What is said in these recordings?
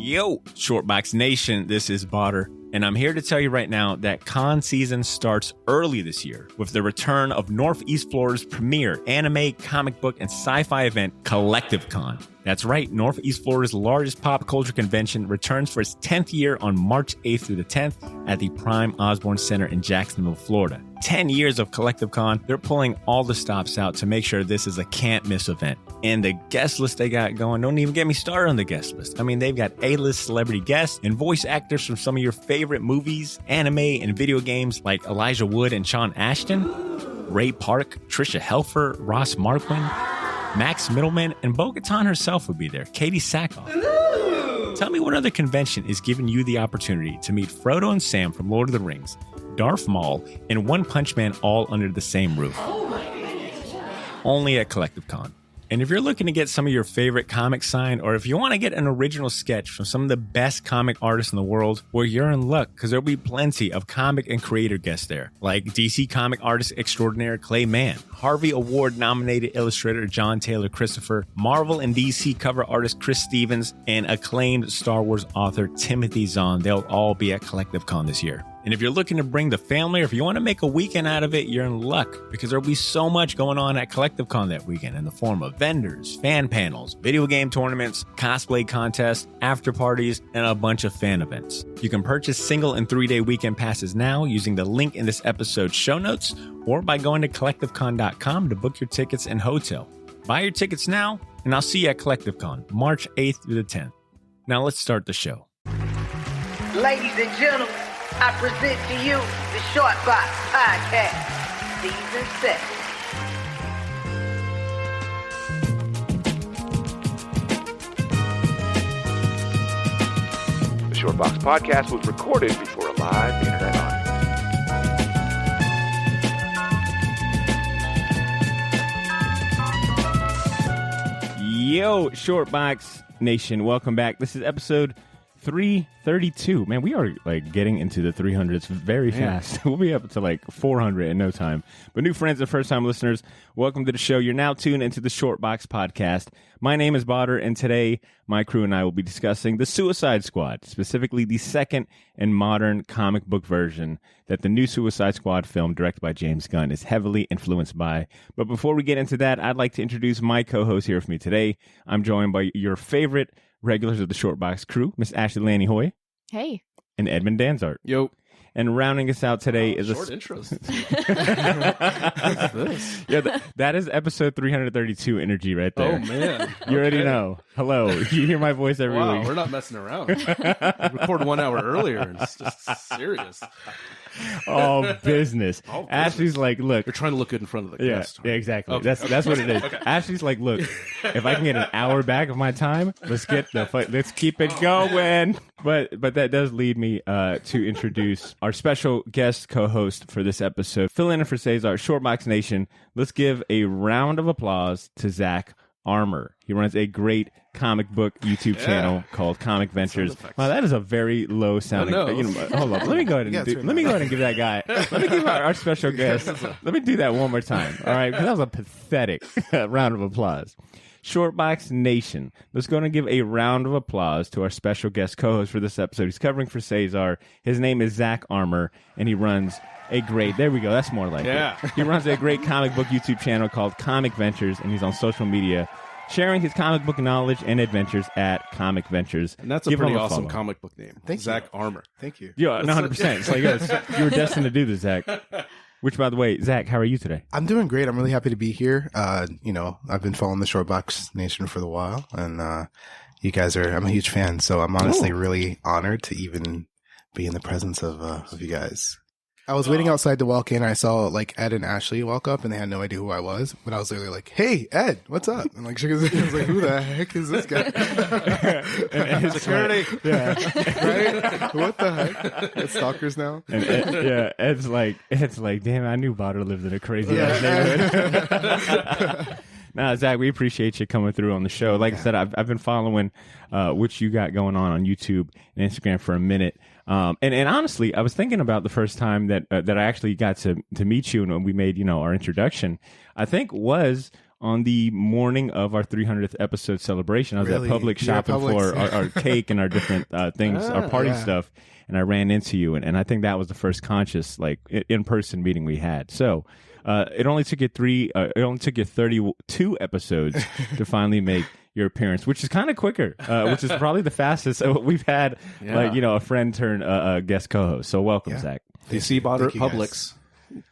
Yo, Shortbox Nation, this is Botter, and I'm here to tell you right now that con season starts early this year with the return of Northeast Florida's premier anime, comic book, and sci-fi event, Collective Con. That's right, Northeast Florida's largest pop culture convention returns for its 10th year on March 8th through the 10th at the Prime Osborne Center in Jacksonville, Florida. 10 years of Collective Con, they're pulling all the stops out to make sure this is a can't-miss event. And the guest list they got going, don't even get me started on the guest list. I mean, they've got A-list celebrity guests and voice actors from some of your favorite movies, anime, and video games like Elijah Wood and Sean Ashton, Ray Park, Trisha Helfer, Ross Marquand, Max Middleman, and Bo-Katan herself will be there, Katie Sackhoff. Tell me what other convention is giving you the opportunity to meet Frodo and Sam from Lord of the Rings, Darth Maul, and One Punch Man all under the same roof. Only at Collective Con. And if you're looking to get some of your favorite comics signed, or if you want to get an original sketch from some of the best comic artists in the world, well, you're in luck, because there'll be plenty of comic and creator guests there, like DC comic artist extraordinaire Clay Mann, Harvey Award-nominated illustrator John Taylor Christopher, Marvel and DC cover artist Chris Stevens, and acclaimed Star Wars author Timothy Zahn. They'll all be at Collective Con this year. And if you're looking to bring the family, or if you want to make a weekend out of it, you're in luck, because there'll be so much going on at Collective Con that weekend in the form of vendors, fan panels, video game tournaments, cosplay contests, after parties, and a bunch of fan events. You can purchase single and 3-day weekend passes now using the link in this episode's show notes, or by going to collectivecon.com to book your tickets and hotel. Buy your tickets now, and I'll see you at Collective Con, March 8th through the 10th. Now let's start the show. Ladies and gentlemen, I present to you the Shortbox Podcast, Season 7. The Shortbox Podcast was recorded before a live internet audience. Yo, Shortbox Nation, welcome back. This is episode 332. Man, we are like getting into the 300s very fast. We'll be up to like 400 in no time. But new friends and first-time listeners, welcome to the show. You're now tuned into the Shortbox Podcast. My name is Botter, and today my crew and I will be discussing the Suicide Squad, specifically the second and modern comic book version that the new Suicide Squad film, directed by James Gunn, is heavily influenced by. But before we get into that, I'd like to introduce my co-host here with me today. I'm joined by your favorite regulars of the Shortbox crew, Miss Ashley Lanny Hoy. Hey. And Edmund Danzart. Yo. And rounding us out today is short intros. What's this? Yeah, that is episode 332 energy right there. Oh, man. You already know. Hello. You hear my voice every week. We're not messing around. We record 1 hour earlier, and it's just serious. All business. Ashley's like, look. You're trying to look good in front of the guest. Yeah, exactly. Okay. That's what it is. Okay. Ashley's like, look, if I can get an hour back of my time, let's keep it going. But that does lead me to introduce our special guest co-host for this episode. Fill in for Cesar, Shortbox Nation. Let's give a round of applause to Zach Armour. He runs a great comic book YouTube channel called Comic Ventures. Wow, that is a very low sounding. Hold up, let me go ahead and give that guy. Let me give our special guest. Let me do that one more time. All right, because that was a pathetic round of applause. Shortbox Nation, let's go and give a round of applause to our special guest co-host for this episode. He's covering for Cesar. His name is Zach Armour, and he runs a great, there we go, that's more like it. He runs a great comic book YouTube channel called Comic Ventures, and he's on social media sharing his comic book knowledge and adventures at Comic Ventures. And that's a pretty awesome comic book name. Thank you. Zach Armour. Thank you. Yeah, 100%. It's like, you were destined to do this, Zach. Which, by the way, Zach, how are you today? I'm doing great. I'm really happy to be here. I've been following the Shortbox Nation for a while, and you guys I'm a huge fan, so I'm honestly really honored to even be in the presence of you guys. I was waiting outside to walk in. I saw like Ed and Ashley walk up, and they had no idea who I was. But I was literally like, "Hey, Ed, what's up?" And like, I was like, "Who the heck is this guy?" And security, right? What the heck? It's stalkers now. And Ed's like, damn, I knew Botter lived in a crazy ass neighborhood. Now, Zach, we appreciate you coming through on the show. Like I said, I've been following what you got going on YouTube and Instagram for a minute. And honestly, I was thinking about the first time that I actually got to meet you and we made, our introduction, I think was on the morning of our 300th episode celebration. I was Really? at Publix You're at shopping Publix? for our cake and our different things, our party stuff, and I ran into you, and I think that was the first conscious, like, in-person meeting we had. So it only took you 32 episodes to finally make your appearance, which is kind of quicker, which is probably the fastest we've had, like, a friend turn guest co-host. So welcome, Zach. You see Botter at you, guys. Publix.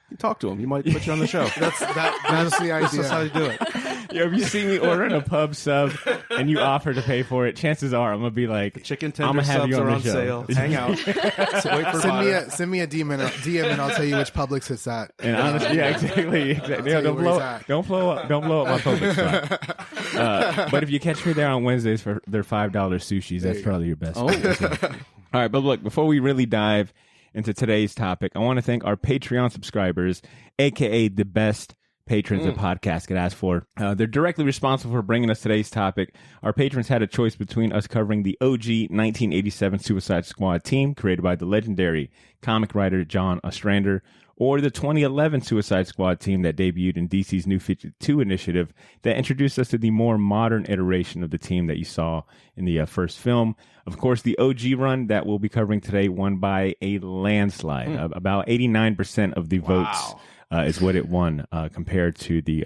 You talk to him. You might put you on the show. That's the idea. That's how you do it. If you see me ordering a pub sub and you offer to pay for it, chances are I'm gonna be like, Chicken I'm tender gonna have subs you on are the on show. sale. Hang out. So wait for Botter. Send me a DM and I'll tell you which Publix it's at. And honestly, exactly. Yeah, don't blow up my public spot. But if you catch me there on Wednesdays for their $5 sushis, that's probably your best. Oh. All right, but look, before we really dive into today's topic, I want to thank our Patreon subscribers, aka the best patrons the podcast could ask for. They're directly responsible for bringing us today's topic. Our patrons had a choice between us covering the OG 1987 Suicide Squad team created by the legendary comic writer John Ostrander, or the 2011 Suicide Squad team that debuted in DC's New 52 initiative that introduced us to the more modern iteration of the team that you saw in the first film. Of course, the OG run that we'll be covering today won by a landslide. About 89% of the votes is what it won compared to the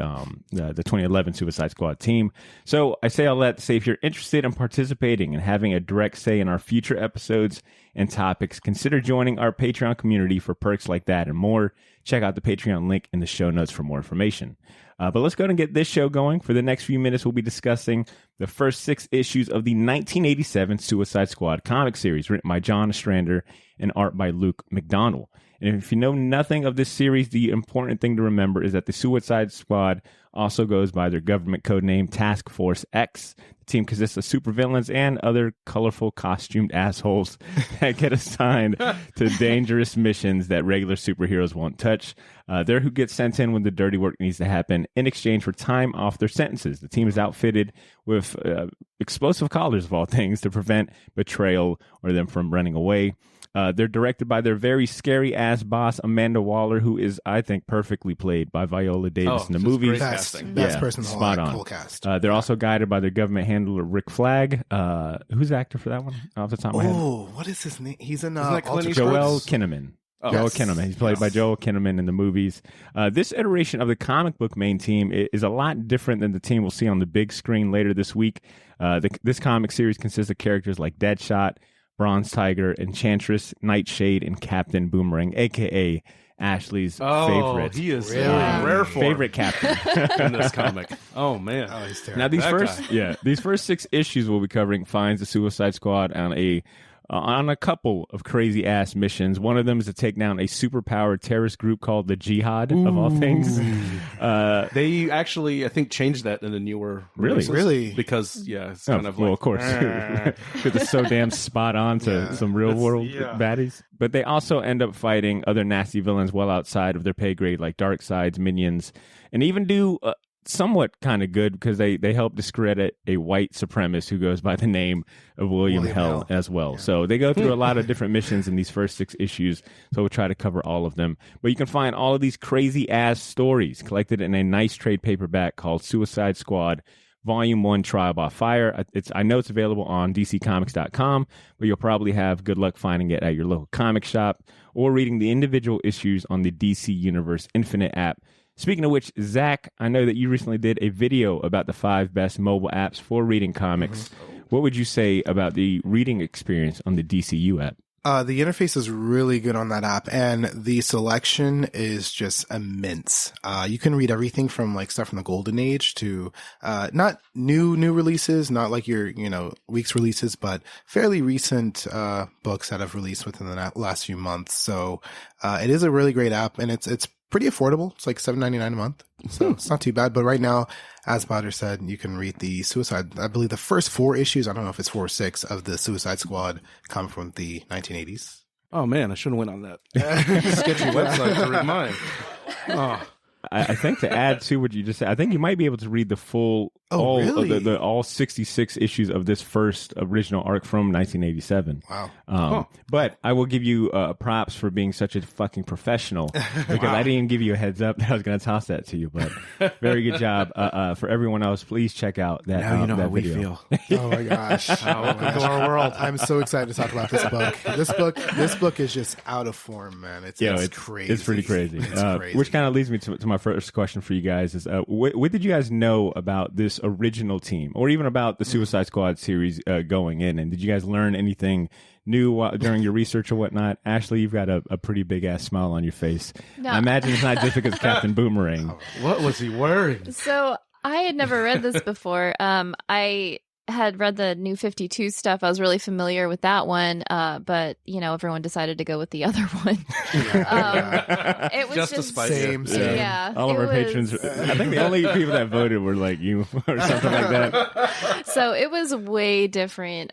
2011 Suicide Squad team. So I say all that to say, if you're interested in participating and having a direct say in our future episodes and topics, consider joining our Patreon community for perks like that and more. Check out the Patreon link in the show notes for more information. But let's go ahead and get this show going. For the next few minutes, we'll be discussing the first 6 issues of the 1987 Suicide Squad comic series, written by John Ostrander and art by Luke McDonnell. And if you know nothing of this series, the important thing to remember is that the Suicide Squad also goes by their government code name Task Force X. The team consists of supervillains and other colorful costumed assholes that get assigned to dangerous missions that regular superheroes won't touch. They're who get sent in when the dirty work needs to happen in exchange for time off their sentences. The team is outfitted with explosive collars, of all things, to prevent betrayal or them from running away. They're directed by their very scary-ass boss, Amanda Waller, who is, I think, perfully played by Viola Davis in the movies. Best person in the whole cast. They're also guided by their government handler, Rick Flag. Who's the actor for that one? Off the top of my head. Oh, what is his name? He's in Joel Kinnaman. Joel Kinnaman. He's played by Joel Kinnaman in the movies. This iteration of the comic book main team is a lot different than the team we'll see on the big screen later this week. This comic series consists of characters like Deadshot, Bronze Tiger, Enchantress, Nightshade, and Captain Boomerang, a.k.a. Ashley's favorite. He is rare form favorite captain in this comic. Oh, man. Oh, he's terrible. Now, these first 6 issues we'll be covering finds the Suicide Squad on a couple of crazy ass missions. One of them is to take down a superpowered terrorist group called the Jihad, of all things. They actually, I think, changed that in the newer releases. Really? Because, it's kind of of course. Because it's so damn spot on to some real world baddies. But they also end up fighting other nasty villains well outside of their pay grade, like Darkseid's minions, and even do somewhat kind of good because they help discredit a white supremacist who goes by the name of William Hell as well. So they go through a lot of different missions in these first 6 issues, so we'll try to cover all of them. But you can find all of these crazy ass stories collected in a nice trade paperback called Suicide Squad Volume 1 Trial by Fire. I know it's available on DCComics.com, but you'll probably have good luck finding it at your local comic shop or reading the individual issues on the DC Universe Infinite app. Speaking of which, Zach, I know that you recently did a video about the 5 best mobile apps for reading comics. What would you say about the reading experience on the DCU app? The interface is really good on that app, and the selection is just immense. You can read everything from like stuff from the golden age to not new releases, not like your week's releases, but fairly recent books that have released within the last few months. So it is a really great app, and it's pretty affordable. It's like $7.99 a month, so it's not too bad. But right now, as Bader said, you can read I believe the first 4 issues, I don't know if it's 4 or 6, of the Suicide Squad come from the 1980s. Oh, man, I should have went on that sketchy website to read mine. Oh. I think to add to what you just said, I think you might be able to read the full all 66 issues of this first original arc from 1987. Wow. But I will give you props for being such a fucking professional because I didn't give you a heads up that I was going to toss that to you. But very good job. For everyone else, please check out that. Now you know that how we video. feel. Oh my gosh. Our world. I'm so excited to talk about this book. This book is just out of form, man. It's crazy. It's pretty crazy. It's crazy. Which kind of leads me to my first question for you guys is what did you guys know about this original team or even about the Suicide Squad series going in? And did you guys learn anything new during your research or whatnot? Ashley, you've got a pretty big ass smile on your face. No. I imagine it's not just because Captain Boomerang. What was he wearing? So I had never read this before. I had read the New 52 stuff. I was really familiar with that one, but everyone decided to go with the other one. It was just to spite same. Yeah, all of our patrons. I think the only people that voted were like you or something like that. So it was way different.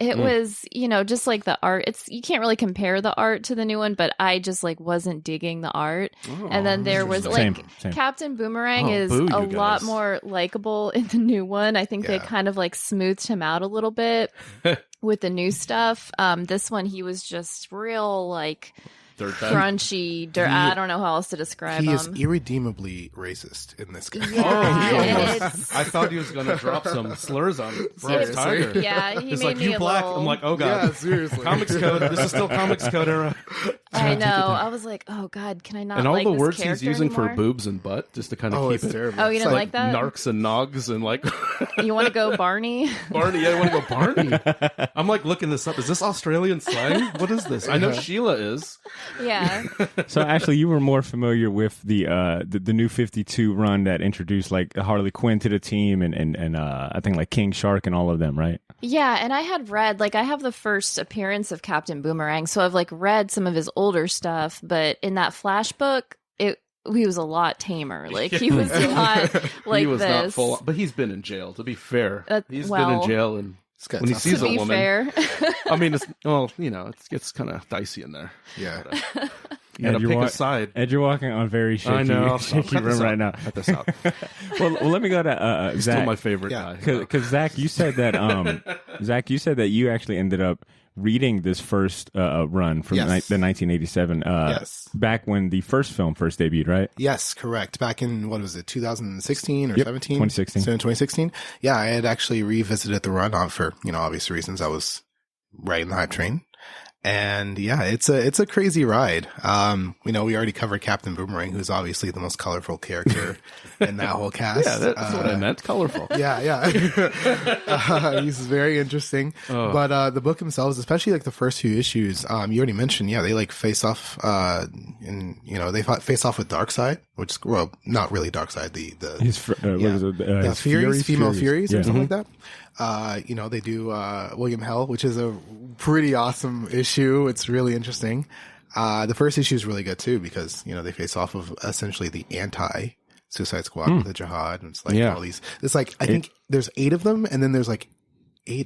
It was, just like the art. You can't really compare the art to the new one, but I just wasn't digging the art. And then there was Same. Captain Boomerang is a lot more likable in the new one. I think they kind of smoothed him out a little bit with the new stuff. This one, he was just real crunchy. I don't know how else to describe him. He is irredeemably racist in this guy. I thought he was going to drop some slurs on Bronx Tiger. Yeah, he It's made me you a black. little... I'm like, oh god. Yeah, seriously. Comics code. This is still Comics code era. I know. I was like, oh god, can I not? And all like the this words he's character using anymore? for boobs and butt, just to kind of keep it's it. terrible. Oh, you didn't like that? Narcs and nogs and You want to go Barney? Barney. Yeah, I want to go Barney. I'm looking this up. Is this Australian slang? What is this? I know Sheila is. Yeah. So Ashley, you were more familiar with the New 52 run that introduced Harley Quinn to the team and I think King Shark and all of them, right? Yeah, and I had read I have the first appearance of Captain Boomerang, so I've read some of his older stuff, but in that Flash book, he was a lot tamer. He was not he was this. not full, but he's been in jail. To be fair, he's been in jail, and when he to sees a be woman, fair. I mean, it gets kind of dicey in there. Yeah. You gotta pick a side. Ed, you're walking on very shaky room right now. Cut this out. well, let me go to Zach. Still my favorite guy. Because Zach, you said that you actually ended up reading this first run from the 1987 back when the first film first debuted, right? Yes, correct. Back in, 2016 or 17? 2016. So in 2016. Yeah, I had actually revisited the run for, obvious reasons. I was right in the hype train. And yeah, it's a crazy ride. We already covered Captain Boomerang, who's obviously the most colorful character in that whole cast. Yeah, that's what I meant. Colorful. Yeah. He's very interesting. But the book themselves, especially the first few issues, you already mentioned, they face off, they face off with Darkseid, which is, well, not really Darkseid, his Furies, female Furies or something like that. They do William Hell, which is a pretty awesome issue. It's really interesting. The first issue is really good too because they face off of essentially the anti Suicide Squad with the Jihad, and it's all these. It's I think there's 8 of them, and then there's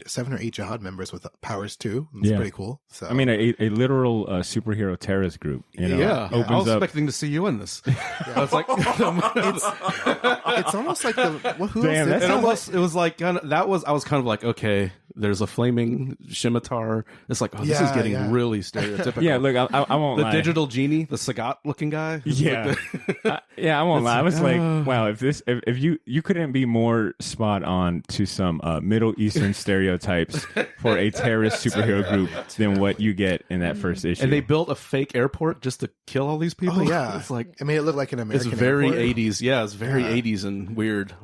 7 or 8 Jihad members with powers too. It's pretty cool. So I mean, a literal superhero terrorist group. I was expecting to see you in this. I was like, it's almost like who Damn, else did it was I was kind of like, okay, there's a flaming scimitar. It's this is getting really stereotypical. Yeah, look, I won't lie. The digital genie, the Sagat looking guy. Yeah, I won't lie. I was like, wow, if you couldn't be more spot on to some Middle Eastern stereotypes for a terrorist superhero group than what you get in that first issue. And they built a fake airport just to kill all these people. Oh, yeah. It's it made it look like an American It's very airport. 80s. Yeah, it's very 80s and weird.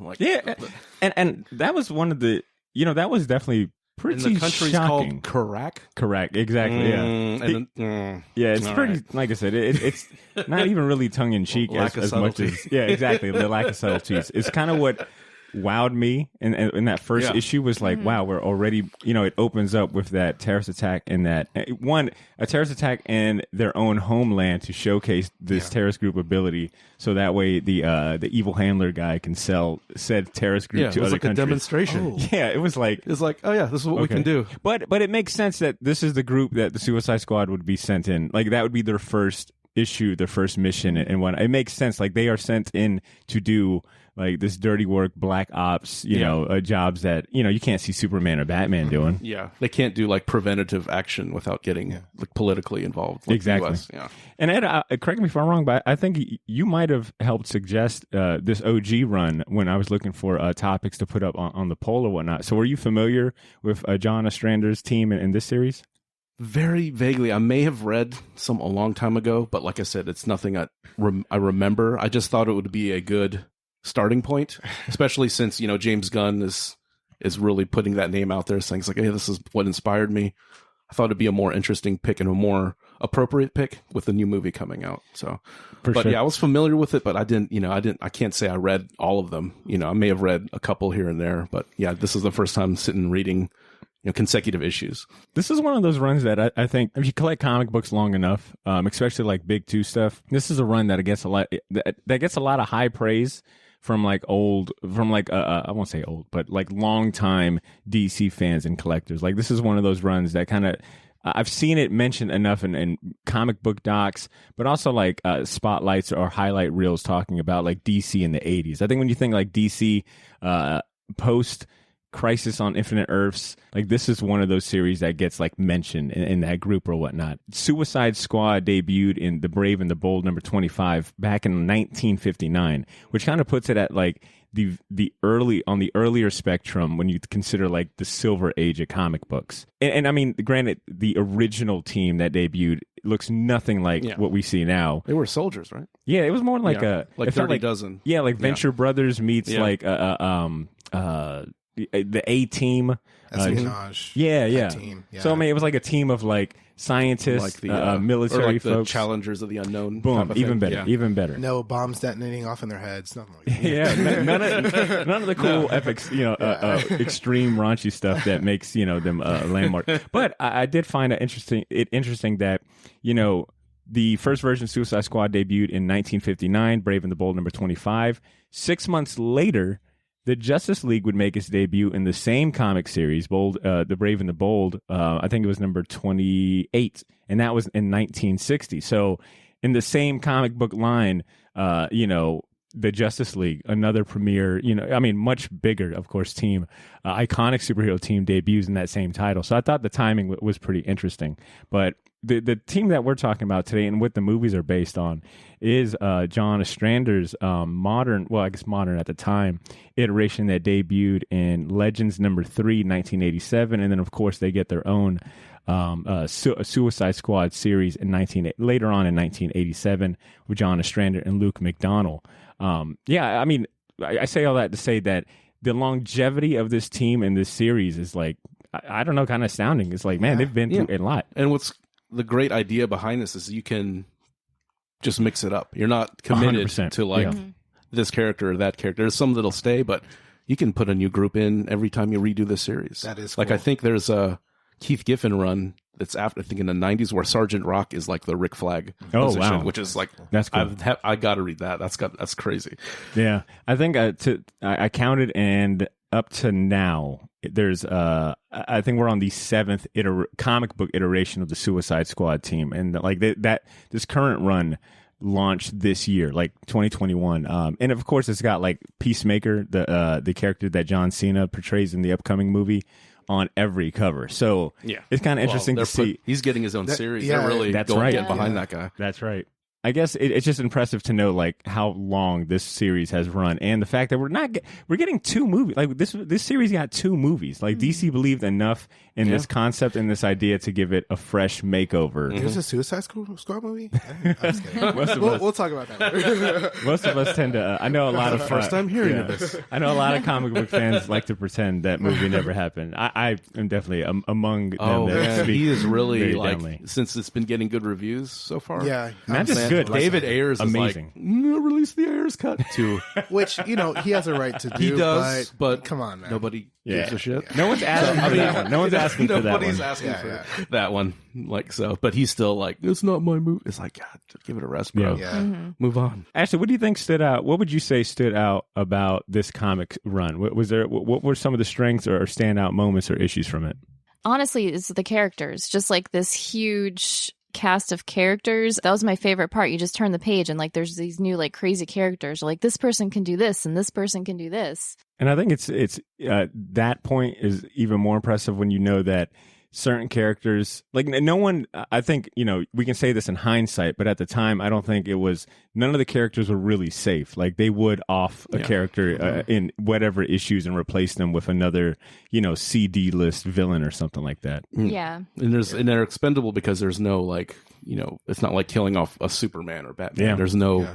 And that was one of the, that was definitely pretty and the country's shocking. Called Karak. Correct, exactly, yeah. It's pretty, right. Like I said, it's not even really tongue-in-cheek as much as, exactly, the lack of subtleties. It's kind of what wowed me in that first issue was wow, we're already, it opens up with that terrorist attack and that a terrorist attack in their own homeland to showcase this terrorist group ability, so that way the evil handler guy can sell said terrorist group to other countries. A demonstration. Yeah, it was like oh yeah, this is what we can do. But it makes sense that this is the group that the Suicide Squad would be sent in. That would be their first issue, their first mission, and what it makes sense. Like they are sent in to do like this dirty work, black ops, you know, jobs that, you know, you can't see Superman or Batman doing. Yeah, they can't do like preventative action without getting like politically involved. Like exactly. the US. Yeah. And Ed, correct me if I'm wrong, but I think you might have helped suggest this OG run when I was looking for topics to put up on the poll or whatnot. So were you familiar with John Ostrander's team in this series? Very vaguely. I may have read some a long time ago, but like I said, it's nothing I remember. I just thought it would be a good starting point, especially since, you know, James Gunn is really putting that name out there, saying it's like, hey, this is what inspired me. I thought it'd be a more interesting pick and a more appropriate pick with the new movie coming out. So, but yeah, I was familiar with it, but I can't say I read all of them. You know, I may have read a couple here and there, but yeah, this is the first time sitting reading, you know, consecutive issues. This is one of those runs that I think if you collect comic books long enough, especially like Big Two stuff, this is a run that gets a lot of high praise from I won't say old, but like long time DC fans and collectors. Like this is one of those runs that kind of, I've seen it mentioned enough in comic book docs, but also like spotlights or highlight reels talking about like DC in the 80s. I think when you think like DC post Crisis on Infinite Earths, like this is one of those series that gets like mentioned in that group or whatnot. Suicide Squad debuted in The Brave and the Bold number 25 back in 1959, which kind of puts it at like the earlier spectrum when you consider like the silver age of comic books. And I mean, granted, the original team that debuted looks nothing like what we see now. They were soldiers, right? Yeah, it was more like like 30 dozen. Yeah, like Venture Brothers meets like the A-Team. Espionage. Yeah. Team. Yeah. So, I mean, it was like a team of like scientists, like the military or like folks. The challengers of the unknown. Boom, even better, even better. No bombs detonating off in their heads, nothing like that. Yeah, none of the cool epics, extreme raunchy stuff that makes, you know, them a landmark. But I did find it interesting that, you know, the first version of Suicide Squad debuted in 1959, Brave and the Bold number 25. 6 months later, the Justice League would make its debut in the same comic series, The Brave and the Bold. I think it was number 28, and that was in 1960. So in the same comic book line, you know, the Justice League, another premier, you know, I mean, much bigger, of course, team, iconic superhero team debuts in that same title. So I thought the timing was pretty interesting. But the team that we're talking about today and what the movies are based on is John Ostrander's modern at the time, iteration that debuted in Legends number 3, 1987. And then, of course, they get their own Suicide Squad series later on in 1987 with John Ostrander and Luke McDonnell. I mean, I say all that to say that the longevity of this team and this series is like, I don't know, kind of astounding. It's like, man, they've been through a lot. And what's the great idea behind this is you can just mix it up. You're not committed 100%. to like this character or that character. There's some that'll stay, but you can put a new group in every time you redo the series. That is like, cool. I think there's a Keith Giffen run that's after, I think in the 90s, where Sergeant Rock is like the Rick Flag position, wow. which is like, that's cool. I got to read that. That's crazy. Yeah. I think I counted, and up to now, there's I think we're on the 7th comic book iteration of the Suicide Squad team, and like this current run launched this year, like 2021, and of course it's got like Peacemaker, the character that John Cena portrays in the upcoming movie, on every cover. So it's kind of interesting to see. He's getting his own series. They're really get behind that guy. That's right. I guess it's just impressive to know like how long this series has run, and the fact that we're getting 2 movies. Like this series got 2 movies. Like DC believed enough in this concept and this idea to give it a fresh makeover. There's a Suicide Squad movie? I'm just kidding. We'll talk about that later. Most of us tend to. I know a lot of first time hearing of this. I know a lot of comic book fans like to pretend that movie never happened. I am definitely among them. Oh man, he is really like dumbly. Since it's been getting good reviews so far. Yeah, that's just good. David Ayers is amazing. Like, release the Ayers cut too, which, you know, he has a right to do. He does, but come on, man. Nobody gives a shit. Yeah. No one's asking for that one. No one's asking for that one. Nobody's asking for that one. Like, so, but he's still like, it's not my movie. It's like, God, give it a rest, bro. Yeah. Move on. Ashley, what do you think stood out? What would you say stood out about this comic run? What were some of the strengths or standout moments or issues from it? Honestly, it's the characters. Just like this huge cast of characters. That was my favorite part. You just turn the page and like there's these new like crazy characters. Like this person can do this and this person can do this. And I think it's that point is even more impressive when you know that certain characters, like no one, I think, you know, we can say this in hindsight, but at the time, I don't think none of the characters were really safe. Like they would off a character in whatever issues and replace them with another, you know, CD list villain or something like that. Yeah. And they're expendable because there's no like, you know, it's not like killing off a Superman or Batman. Yeah. There's no,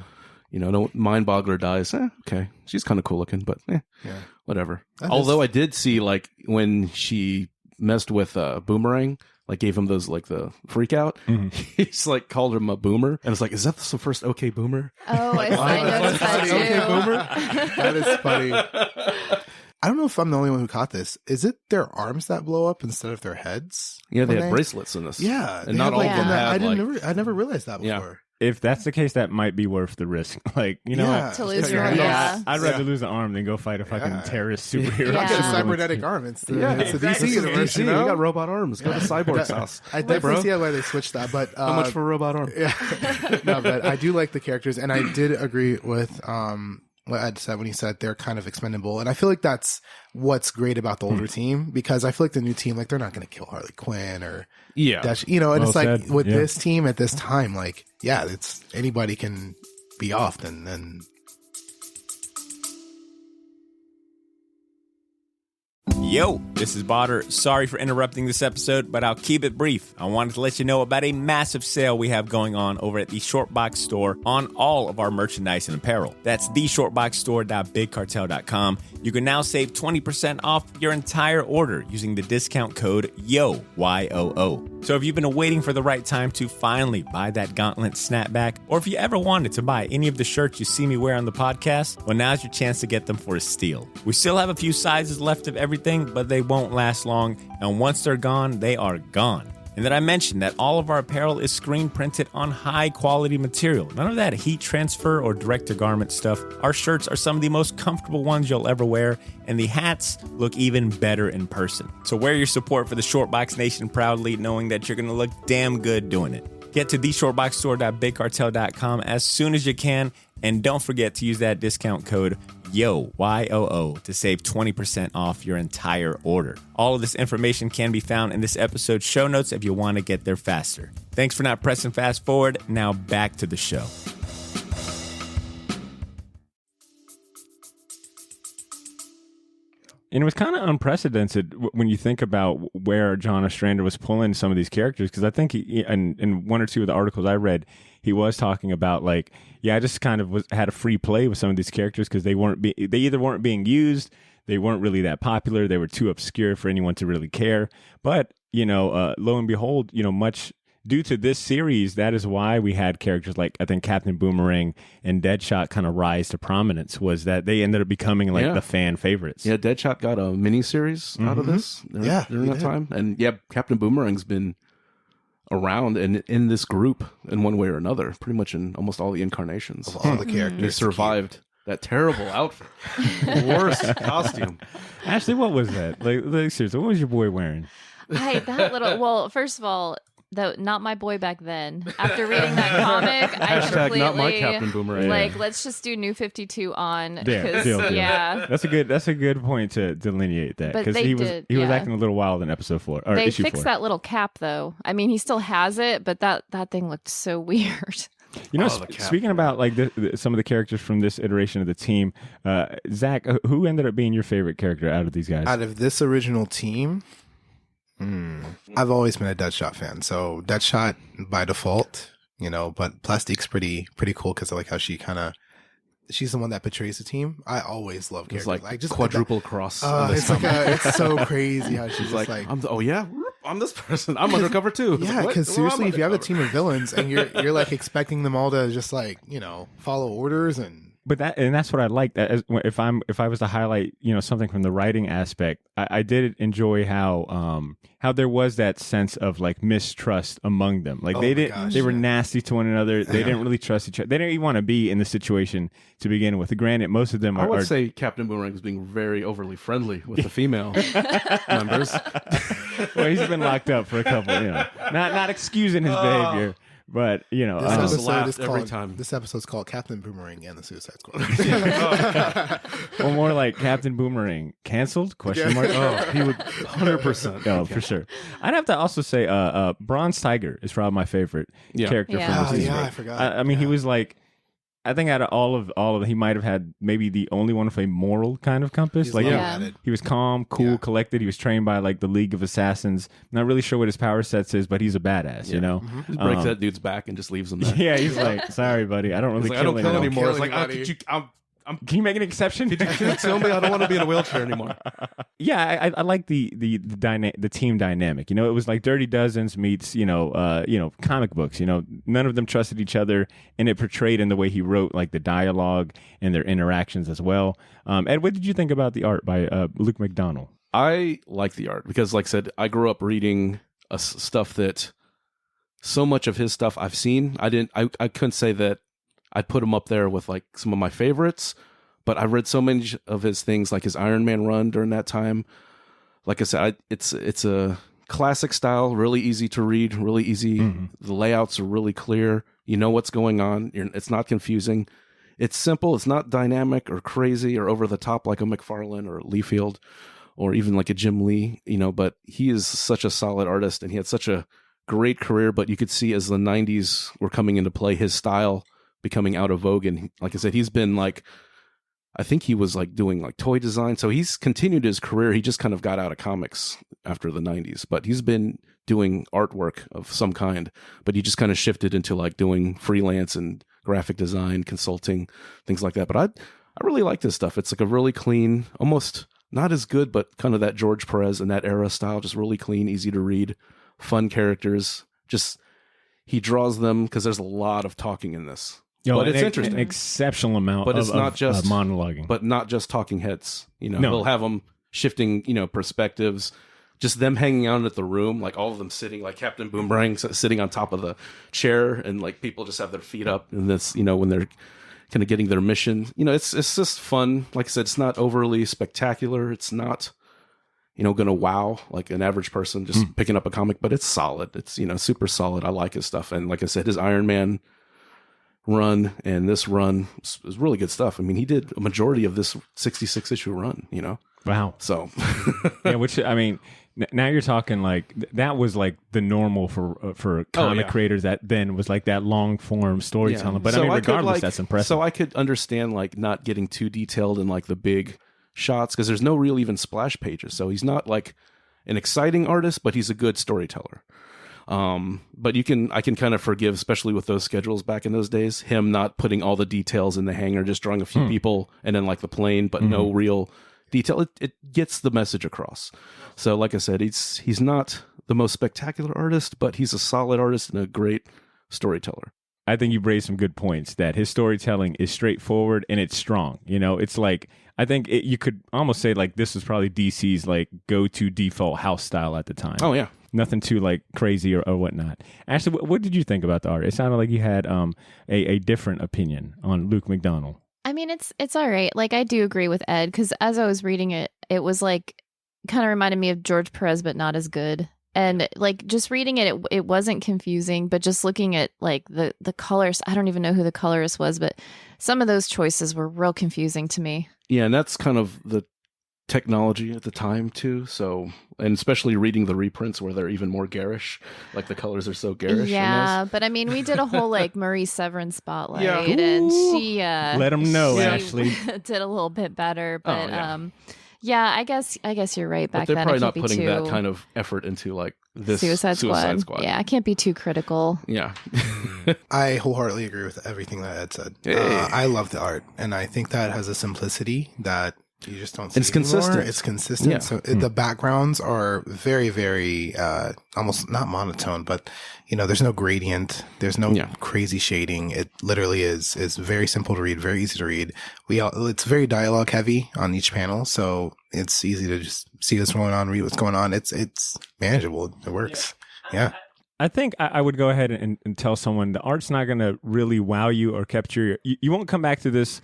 you know, no Mind Boggler dies. Okay. She's kind of cool looking, but whatever. Although I did see like when she messed with Boomerang, like gave him those like the freak out. He's like called him a boomer, and it's like, is that the first OK Boomer? Oh, I noticed that too. OK Boomer. That is funny. I don't know if I'm the only one who caught this. Is it their arms that blow up instead of their heads? Yeah, they had bracelets in this. Yeah, and not all of them had. I never realized that before. Yeah. If that's the case, that might be worth the risk. Like, you know, to lose your arm. I'd rather lose an arm than go fight a fucking terrorist superhero. I get a cybernetic arm. It's the DC universe. You know? We got robot arms. Go to Cyborg's house. I definitely see why they switched that. But how much for a robot arm? Yeah, no, but I do like the characters, and I did agree with what Ed said when he said they're kind of expendable, and I feel like that's what's great about the older team, because I feel like the new team, like they're not going to kill Harley Quinn or Dash, you know, and well, it's like with this team at this time, like it's anybody can be off, then. Yo, this is Botter. Sorry for interrupting this episode, but I'll keep it brief. I wanted to let you know about a massive sale we have going on over at the Shortbox store on all of our merchandise and apparel. That's theshortboxstore.bigcartel.com. You can now save 20% off your entire order using the discount code YOO, Y-O-O. So if you've been waiting for the right time to finally buy that gauntlet snapback, or if you ever wanted to buy any of the shirts you see me wear on the podcast, well, now's your chance to get them for a steal. We still have a few sizes left of everything, but they won't last long, and once they're gone, they are gone. And then I mentioned that all of our apparel is screen printed on high quality material. None of that heat transfer or direct to garment stuff. Our shirts are some of the most comfortable ones you'll ever wear, and the hats look even better in person. So wear your support for the Shortbox Nation proudly, knowing that you're going to look damn good doing it. Get to theshortboxstore.bigcartel.com as soon as you can, and don't forget to use that discount code YOO, Y-O-O, to save 20% off your entire order. All of this information can be found in this episode's show notes if you want to get there faster. Thanks for not pressing fast forward. Now back to the show. And it was kind of unprecedented when you think about where John Ostrander was pulling some of these characters, because I think in one or two of the articles I read, he was talking about like, I just kind of had a free play with some of these characters because they either weren't being used, they weren't really that popular, they were too obscure for anyone to really care. But lo and behold, much due to this series, that is why we had characters like, I think, Captain Boomerang and Deadshot kind of rise to prominence, was that they ended up becoming like the fan favorites. Yeah, Deadshot got a mini-series out of this during that time. And Captain Boomerang's been around and in this group in one way or another, pretty much in almost all the incarnations. Of all the characters. They survived that terrible outfit. Worst costume. Ashley, what was that? Like seriously, what was your boy wearing? Well, first of all, not my boy back then. After reading that comic, I completely not my Captain Boomerang. Let's just do New 52 on. That's a good point to delineate that, because he was acting a little wild in episode 4. Or they issue fixed 4. that little cap though. I mean, he still has it, but that thing looked so weird. Speaking about like some of the characters from this iteration of the team, Zach, who ended up being your favorite character out of these guys? Out of this original team. I've always been a Deadshot fan, so Deadshot by default, but Plastique's pretty cool because I like how she's the one that portrays the team. I always love characters like just quadruple cross. It's so crazy how she's like, I'm this person. I'm undercover too. Yeah, because seriously, if you have a team of villains and you're like expecting them all to just like follow orders and But that's what I like. If I was to highlight, something from the writing aspect, I did enjoy how there was that sense of like mistrust among them. Like they were nasty to one another. They didn't really trust each other. They didn't even want to be in the situation to begin with. Granted, most of them I would say Captain Boomerang is being very overly friendly with the female members. Well, he's been locked up for a couple. Not excusing his behavior. But this episode's called Captain Boomerang and the Suicide Squad. Or more like Captain Boomerang canceled? Question mark. Oh, he would 100%. Oh, for sure. I'd have to also say, Bronze Tiger is probably my favorite character from the season. I forgot. I mean, he was like, I think out of all of he might have had maybe the only one with a moral kind of compass. He was calm, cool, collected. He was trained by like the League of Assassins. Not really sure what his power sets is, but he's a badass. Mm-hmm. Just breaks that dude's back and just leaves him there. Yeah, he's like, sorry, buddy, I don't really kill anymore. It's like, can you make an exception? Could you tell me I don't want to be in a wheelchair anymore? Yeah, I like the team dynamic. It was like Dirty Dozens meets comic books. None of them trusted each other, and it portrayed in the way he wrote like the dialogue and their interactions as well. Ed, what did you think about the art by Luke McDonnell? I like the art because, like I said, I grew up reading stuff that so much of his stuff I've seen. I couldn't say that I'd put him up there with like some of my favorites, but I read so many of his things, like his Iron Man run during that time. Like I said, it's a classic style, really easy to read, really easy. Mm-hmm. The layouts are really clear. You know what's going on. It's not confusing. It's simple. It's not dynamic or crazy or over the top like a McFarlane or Liefeld or even like a Jim Lee. But he is such a solid artist, and he had such a great career. But you could see as the 90s were coming into play, his style becoming out of vogue. And like I said, he's been like, I think he was like doing like toy design. So he's continued his career. He just kind of got out of comics after the 90s, but he's been doing artwork of some kind, but he just kind of shifted into like doing freelance and graphic design, consulting, things like that. But I really like this stuff. It's like a really clean, almost not as good, but kind of that George Perez and that era style, just really clean, easy to read, fun characters. Just, he draws them because there's a lot of talking in this. But it's interesting. An exceptional amount but it's not just monologuing. But not just talking heads. They'll have them shifting, perspectives, just them hanging out at the room, like all of them sitting, like Captain Boomerang sitting on top of the chair, and like people just have their feet up, and this, when they're kind of getting their mission. It's just fun. Like I said, it's not overly spectacular. It's not, going to wow like an average person just picking up a comic, but it's solid. It's, super solid. I like his stuff. And like I said, his Iron Man run and this run is really good stuff. I mean, he did a majority of this 66 issue run, Wow. So yeah, which, I mean, now you're talking like that was like the normal for comic creators that then was like that long form storytelling. Yeah. But so I mean, regardless, that's impressive. So I could understand like not getting too detailed in like the big shots, because there's no real even splash pages. So he's not like an exciting artist, but he's a good storyteller. But I can kind of forgive, especially with those schedules back in those days, him not putting all the details in the hangar, just drawing a few people and then like the plane, but no real detail. It gets the message across. So like I said, he's not the most spectacular artist, but he's a solid artist and a great storyteller. I think you raised some good points, that his storytelling is straightforward and it's strong. It's like, I think you could almost say like this was probably DC's like go-to default house style at the time. Oh yeah. Nothing too like crazy or whatnot. Ashley, what did you think about the art? It sounded like you had a different opinion on Luke McDonnell. I mean, it's all right. Like, I do agree with Ed, because as I was reading it, it was like kind of reminded me of George Perez, but not as good. And like just reading it wasn't confusing, but just looking at like the colors, I don't even know who the colorist was, but some of those choices were real confusing to me. Yeah, and that's kind of the technology at the time too. So, and especially reading the reprints where they're even more garish, like the colors are so garish. Yeah, but I mean, we did a whole like Marie Severin spotlight, and she let them know, Ashley did a little bit better. But yeah, I guess you're right. Back but they're then, probably not putting that kind of effort into like this Suicide Squad. Yeah, I can't be too critical. Yeah, I wholeheartedly agree with everything that Ed said. Hey. I love the art, and I think that has a simplicity that you just don't see it's consistent. Anymore. It's consistent. Yeah. So the backgrounds are very, very, almost not monotone, but there's no gradient. There's no crazy shading. It literally is very simple to read, very easy to read. It's very dialogue heavy on each panel. So it's easy to just see what's going on, read what's going on. It's manageable. It works. Yeah. I think I would go ahead and tell someone the art's not going to really wow you or capture you won't come back to this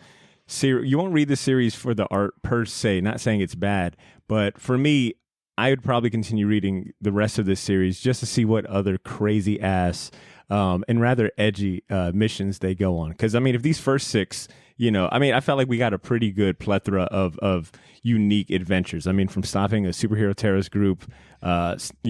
series. You won't read the series for the art per se, not saying it's bad, but for me, I would probably continue reading the rest of this series just to see what other crazy ass and rather edgy missions they go on. Because, I mean, if these first 6, I felt like we got a pretty good plethora of unique adventures. I mean, from stopping a superhero terrorist group, stopping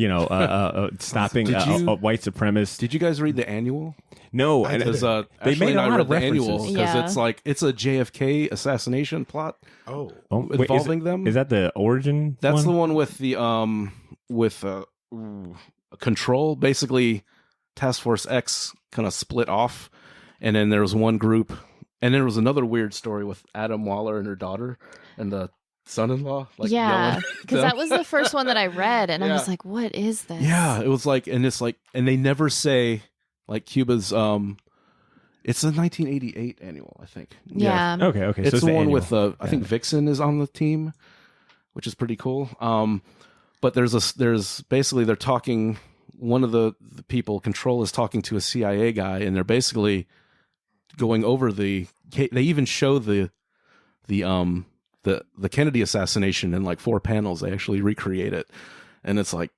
a white supremacist. Did you guys read the annual? No, because they made a lot of references because it's a JFK assassination plot. Involving them. Is that the origin? That's the one with the control. Basically, Task Force X kind of split off, and then there was one group, and there was another weird story with Adam Waller and her daughter and the son-in-law. Because that was the first one that I read, and I was like, "What is this?" Yeah, it was like, and it's like, and they never say. Like Cuba's, it's the 1988 annual, I think. Yeah. Okay. It's the one with I think Vixen is on the team, which is pretty cool. But there's basically they're talking. One of the people, Control, is talking to a CIA guy, and they're basically going over they even show the Kennedy assassination in like 4 panels. They actually recreate it, and it's like.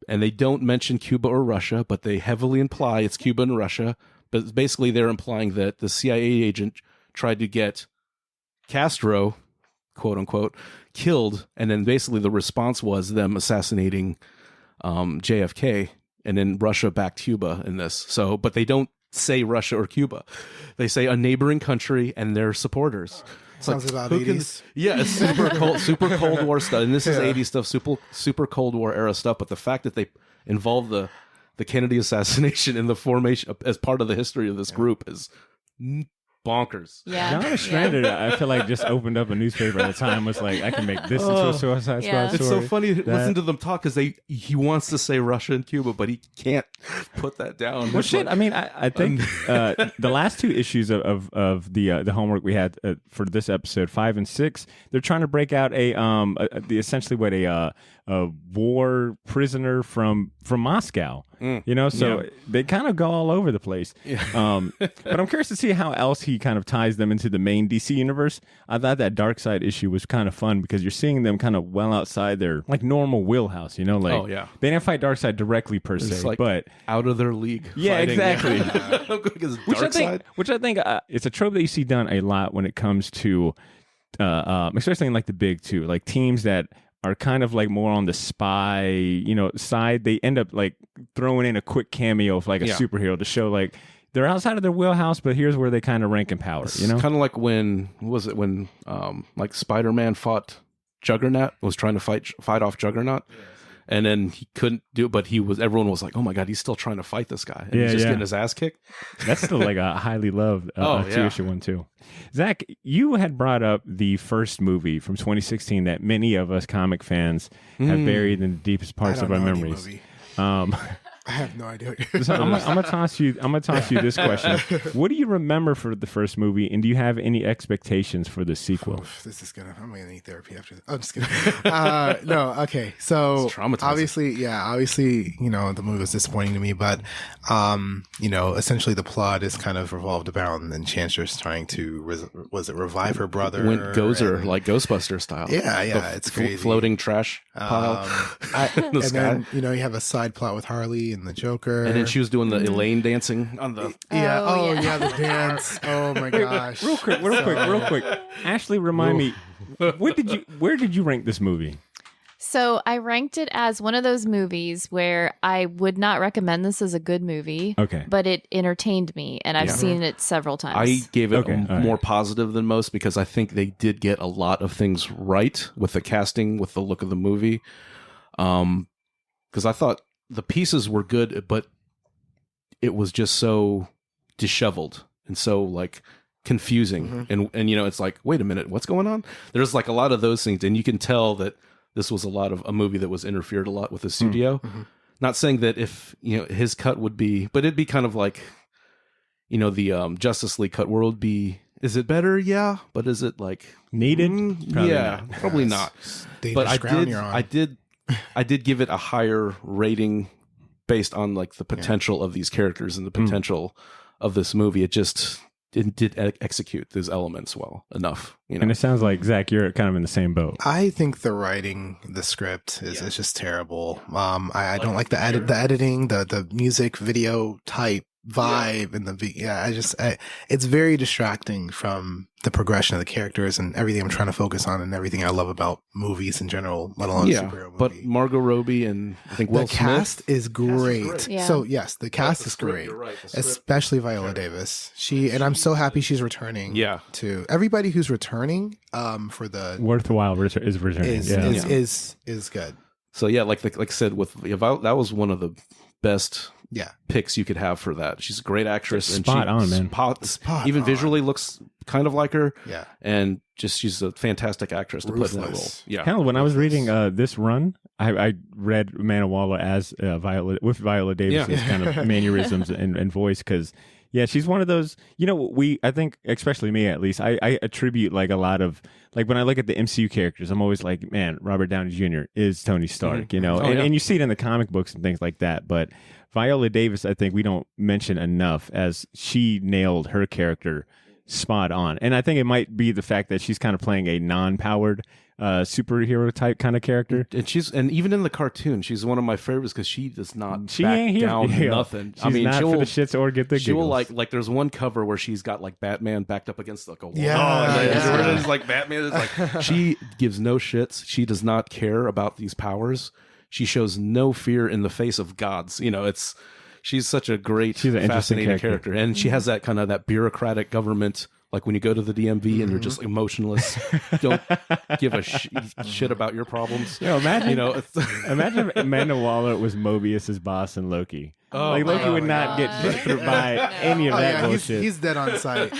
And they don't mention Cuba or Russia, but they heavily imply it's Cuba and Russia. But basically, they're implying that the CIA agent tried to get Castro, quote unquote, killed, and then basically the response was them assassinating JFK, and then Russia backed Cuba in this. So, but they don't say Russia or Cuba; they say a neighboring country and their supporters. Sounds like, about 80s. It's super Cold War stuff. And this is 80s stuff, super Cold War era stuff. But the fact that they involve the Kennedy assassination in the formation as part of the history of this group is bonkers. Yeah. John Ostrander, I feel like just opened up a newspaper at the time, was like, I can make this into a Suicide Squad story. It's so funny to listen to them talk because he wants to say Russia and Cuba, but he can't put that down. Well, shit. I mean, I think the last 2 issues of the homework we had for this episode, 5 and 6, they're trying to break out essentially a war prisoner from Moscow. So they kind of go all over the place. But I'm curious to see how else he kind of ties them into the main DC universe. I thought that Darkseid issue was kind of fun because you're seeing them kind of well outside their like normal wheelhouse. They didn't fight Darkseid directly per se, but out of their league. Yeah, fighting. exactly. Which I think it's a trope that you see done a lot when it comes to, especially in like the big 2, like teams that are kind of like more on the spy, side. They end up like throwing in a quick cameo of like a superhero to show like they're outside of their wheelhouse, but here's where they kind of rank in power. Kind of like when like Spider-Man fought Juggernaut, was trying to fight off Juggernaut. Yes. And then he couldn't do it, but everyone was like, "Oh my god, he's still trying to fight this guy." And he's just getting his ass kicked. That's still like a highly loved 2-issue one too. Zach, you had brought up the first movie from 2016 that many of us comic fans have buried in the deepest parts of our memories. I have no idea. So I'm gonna toss you this question. What do you remember for the first movie, and do you have any expectations for the sequel? I'm gonna need therapy after this. I'm just kidding. No, okay. So obviously, the movie was disappointing to me, but essentially the plot is kind of revolved around Enchantress trying to revive her brother? Went Gozer, like Ghostbuster style. Yeah, it's crazy. Floating trash pile. Then you have a side plot with Harley and the Joker, and then she was doing the Elaine dancing on the the dance. Oh my gosh! Real quick. Ashley, remind me, where did you rank this movie? So I ranked it as one of those movies where I would not recommend this as a good movie. Okay. But it entertained me, and I've seen it several times. I gave it more positive than most because I think they did get a lot of things right with the casting, with the look of the movie. Because I thought the pieces were good, but it was just so disheveled and so like confusing, and it's like, wait a minute, what's going on? There's like a lot of those things, and you can tell that this was a movie that was interfered a lot with the studio. Not saying that if his cut would be, but it'd be kind of like the Justice League cut where it would be. Is it better? Yeah, but is it like needed? Probably not. Probably not. But I did give it a higher rating based on like the potential of these characters and the potential of this movie. It just did execute those elements well enough. And it sounds like, Zach, you're kind of in the same boat. I think the writing, the script is just terrible. I don't like the editing, the music video type vibe and it's very distracting from the progression of the characters and everything I'm trying to focus on and everything I love about movies in general, let alone superhero movie. But Margot Robbie and I think Will Smith. Cast is great. So yes, the cast is great. You're right, especially Viola Davis. I'm so happy she's returning. To everybody who's returning for the worthwhile is returning. Is good. So like I said, that was one of the best picks you could have for that. She's a great actress. Spot on, man. Even visually looks kind of like her. Yeah. And she's a fantastic actress to put in that role. Yeah. Hell, when I was reading this run, I read Amanda Waller as Viola Davis' kind of mannerisms and voice, because she's one of those, I think, especially me at least, I attribute like a lot of, like when I look at the MCU characters, I'm always like, man, Robert Downey Jr. is Tony Stark, and you see it in the comic books and things like that. But Viola Davis, I think we don't mention enough, as she nailed her character spot on. And I think it might be the fact that she's kind of playing a non-powered superhero type kind of character, and even in the cartoon, she's one of my favorites because she does not back down nothing. She's not for the shits or get the giggles. She will like there's one cover where she's got like Batman backed up against like a wall. It's like Batman is like she gives no shits. She does not care about these powers. She shows no fear in the face of gods. She's such a great, fascinating character, and she has that kind of that bureaucratic government. Like when you go to the DMV and you're just emotionless, don't give a shit about your problems. Imagine if Amanda Waller was Mobius's boss in Loki. Loki would not get put through by any of that bullshit. He's dead on sight.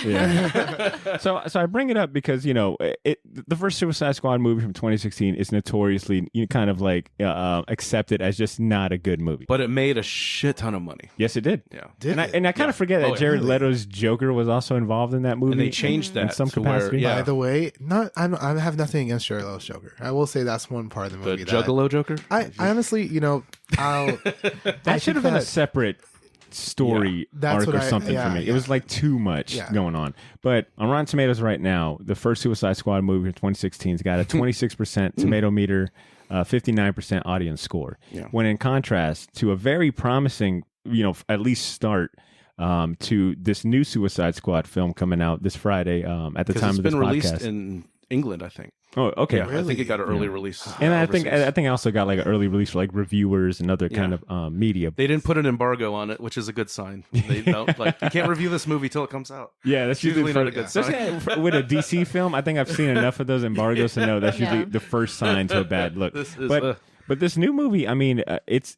So I bring it up because the first Suicide Squad movie from 2016 is notoriously kind of like accepted as just not a good movie. But it made a shit ton of money. Yes, it did. Yeah, and I kind of forget that Jared Leto's Joker was also involved in that movie. And they changed that in some capacity. By the way, I have nothing against Jared Leto's Joker. I will say that's one part of the movie. The Juggalo Joker. I honestly, that should have been a separate story arc or something for me. It was like too much going on. But on Rotten Tomatoes right now, the first Suicide Squad movie in 2016 has got a 26% tomato meter, 59% audience score. When in contrast to a very promising, at least start to this new Suicide Squad film coming out this Friday at the time of this podcast. It's been released in England, I think. Oh, okay. Yeah, really? I think it got an early release. And I think I also got like an early release for like reviewers and other kind of media. They didn't put an embargo on it, which is a good sign. They don't you can't review this movie till it comes out. Yeah, that's usually not a good sign. With a DC film, I think I've seen enough of those embargoes to know that's usually the first sign to a bad look. But this new movie, I mean, it's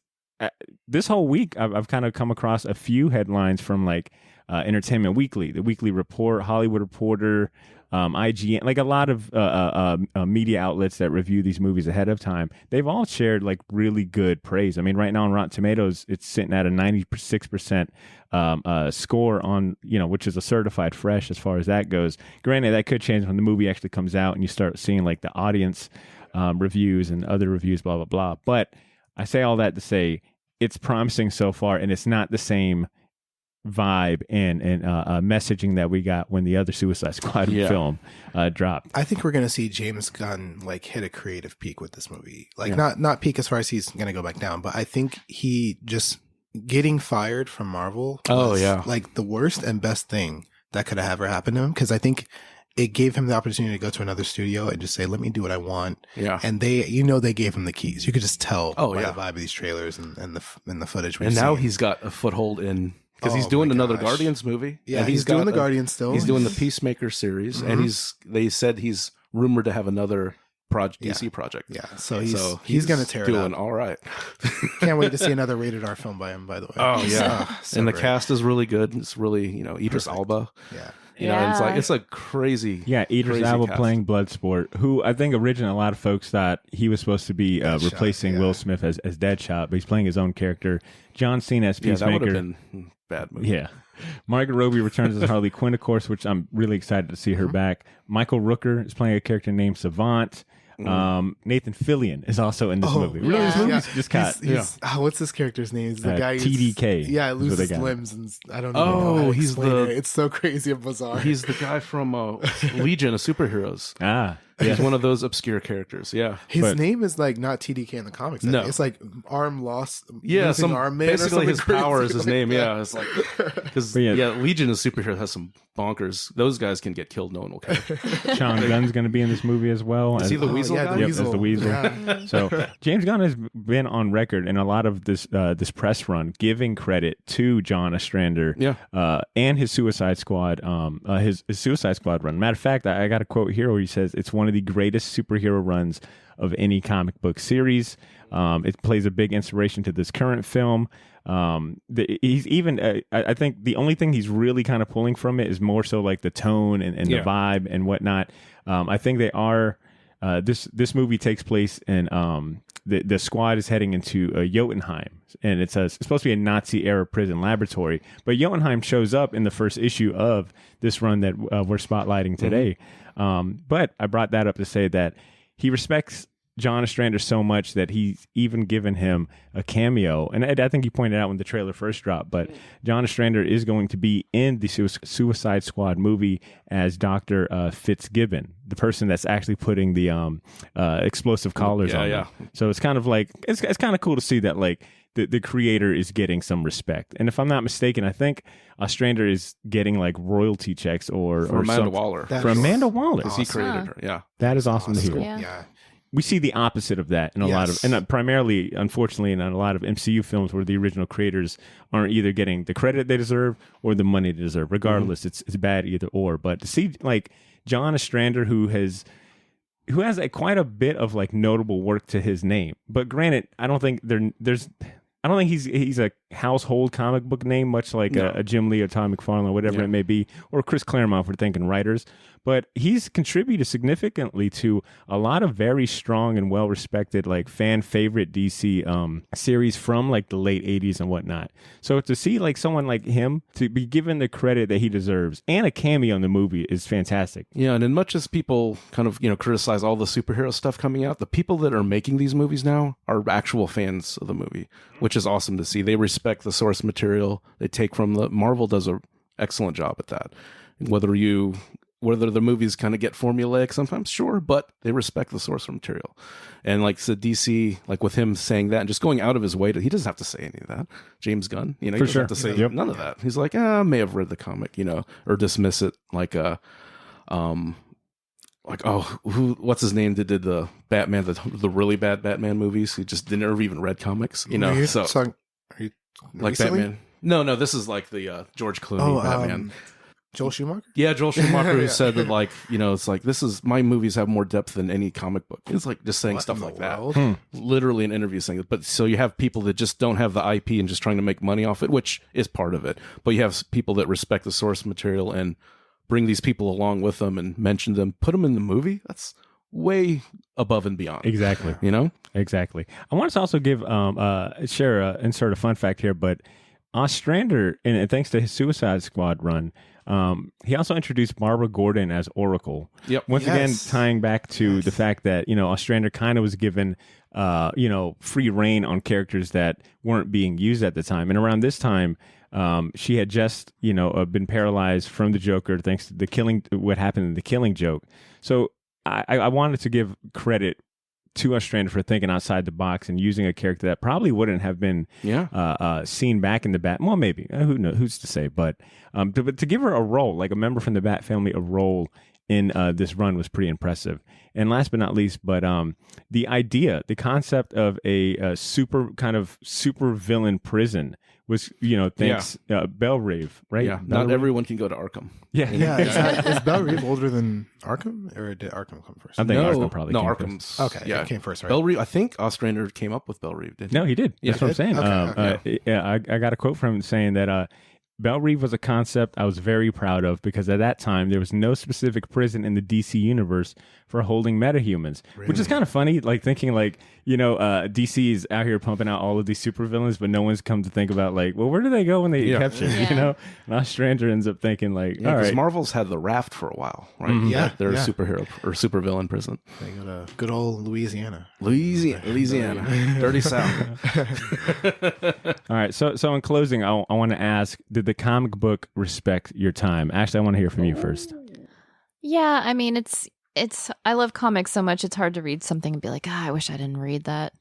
this whole week I've kind of come across a few headlines from like Entertainment Weekly, The Weekly Report, Hollywood Reporter, IGN, like a lot of media outlets that review these movies ahead of time. They've all shared like really good praise. I mean, right now on Rotten Tomatoes, it's sitting at a 96% score on, which is a certified fresh as far as that goes. Granted, that could change when the movie actually comes out and you start seeing like the audience reviews and other reviews, blah, blah, blah. But I say all that to say it's promising so far, and it's not the same vibe and messaging that we got when the other Suicide Squad film dropped. I think we're going to see James Gunn like hit a creative peak with this movie. Like not peak as far as he's going to go back down, but I think he just getting fired from Marvel was like the worst and best thing that could have ever happened to him, because I think it gave him the opportunity to go to another studio and just say, let me do what I want. Yeah. And they gave him the keys. You could just tell by the vibe of these trailers and the footage. And now he's got a foothold in, because he's doing another Guardians movie. Yeah, and he's doing the Guardians still. He's doing the Peacemaker series, and they said he's rumored to have another DC project. Yeah, so he's going to tear it up. All right. Can't wait to see another rated R film by him, by the way. Oh, yeah. So and the cast is really good. It's really, Idris Elba. Yeah. You know, and it's a crazy. Yeah, Idris crazy Elba cast. playing Bloodsport, who I think originally a lot of folks thought he was supposed to be replacing Will Smith as Deadshot, but he's playing his own character. John Cena as Peacemaker. Yeah, that would have been a bad movie. Yeah. Margaret Robbie returns as Harley Quinn, of course, which I'm really excited to see her back. Michael Rooker is playing a character named Savant. Nathan Fillion is also in this movie. Really, this movie's just got. What's this character's name? He's the guy TDK. Yeah, loses limbs, and I don't even know how to he's explain it. It's so crazy and bizarre. He's the guy from Legion of Superheroes. He's one of those obscure characters. Yeah, his name is like not TDK in the comics. No, it's like Arm Lost. Some arm man basically his power is his name. That. Yeah, it's like because Legion of Superheroes has some bonkers. Those guys can get killed. No one will care. Sean Gunn's going to be in this movie as well. Is he the Weasel guy? Yep, as the Weasel. Yeah. So James Gunn has been on record in a lot of this press run giving credit to John Ostrander and his Suicide Squad his Suicide Squad run. Matter of fact, I got a quote here where he says it's one of the greatest superhero runs of any comic book series. It plays a big inspiration to this current film. He's even I think the only thing he's really kind of pulling from it is more so like the tone and the vibe and whatnot. I think they are this movie takes place in the squad is heading into Jotunheim, and it's supposed to be a Nazi era prison laboratory, but Jotunheim shows up in the first issue of this run that we're spotlighting today. But I brought that up to say that he respects John Ostrander so much that he's even given him a cameo. And I think he pointed out when the trailer first dropped, but John Ostrander is going to be in the Suicide Squad movie as Dr. Fitzgibbon, the person that's actually putting the explosive collars on them. So it's kind of like, it's kind of cool to see that like the creator is getting some respect. And if I'm not mistaken, I think Ostrander is getting like royalty checks or Amanda Waller. Amanda Waller. Because he created her. Yeah. That is awesome to hear. Yeah. We see the opposite of that in a lot of, and primarily, unfortunately, in a lot of MCU films where the original creators aren't either getting the credit they deserve or the money they deserve. Regardless, it's bad either or. But to see like John Ostrander, who has quite a bit of like notable work to his name, but granted, I don't think he's a household comic book name, much like a Jim Lee or Todd McFarlane or whatever it may be, or Chris Claremont for thinking writers. But he's contributed significantly to a lot of very strong and well-respected, like fan favorite DC series from like the late 80s and whatnot. So to see like someone like him to be given the credit that he deserves and a cameo in the movie is fantastic. Yeah, and as much as people kind of criticize all the superhero stuff coming out, the people that are making these movies now are actual fans of the movie, which is awesome to see. They respect the source material they take from Marvel does an excellent job at that. Whether the movies kind of get formulaic sometimes, sure, but they respect the source material. And like so DC, like with him saying that and just going out of his way he doesn't have to say any of that. James Gunn, he doesn't have to say none of that. He's like, I may have read the comic, or dismiss it like what's his name that did the Batman, the really bad Batman movies? He just never even read comics, So are you like recently? Batman? No, this is like the George Clooney Batman. Joel Schumacher? Yeah, Joel Schumacher who said that like, it's like my movies have more depth than any comic book. It's like just saying stuff like that. Literally in interviews saying it. But so you have people that just don't have the IP and just trying to make money off it, which is part of it. But you have people that respect the source material and bring these people along with them and mention them, put them in the movie. That's way above and beyond. Exactly. Exactly. I wanted to also give insert a fun fact here, but Ostrander, and thanks to his Suicide Squad run, he also introduced Barbara Gordon as Oracle. Yep. Once again, tying back to the fact that, Ostrander kind of was given, free reign on characters that weren't being used at the time. And around this time, she had just, been paralyzed from the Joker thanks to what happened in the Killing Joke. So I wanted to give credit to Ostrander for thinking outside the box and using a character that probably wouldn't have been seen back in the Bat. Well, maybe. Who knows? Who's to say? But to give her a role, like a member from the Bat family, a role in this run was pretty impressive. And last but not least, the concept of a super villain prison was, thanks Belle Reve, right? Yeah, not everyone can go to Arkham. Yeah. Is Belle Reve older than Arkham, or did Arkham come first? I think Arkham probably came Arkham's first. Okay, it came first, right? Belle Reve, I think Ostrander came up with Belle Reve, didn't he? No, he did. Yeah, that's what I'm saying. Okay. I got a quote from him saying that Belle Reve was a concept I was very proud of because at that time there was no specific prison in the DC universe for holding metahumans, which is kind of funny. Like thinking like, DC is out here pumping out all of these supervillains, but no one's come to think about like, well, where do they go when they get captured? And Ostrander ends up thinking like, all right. Marvel's had the Raft for a while, right? Mm-hmm. Yeah. They're a superhero or supervillain prison. They go to good old Louisiana. Dirty South. All right. So in closing, I want to ask, did the comic book respect your time? Actually, I want to hear from you first. Yeah, I mean, it's I love comics so much, it's hard to read something and be like, I wish I didn't read that.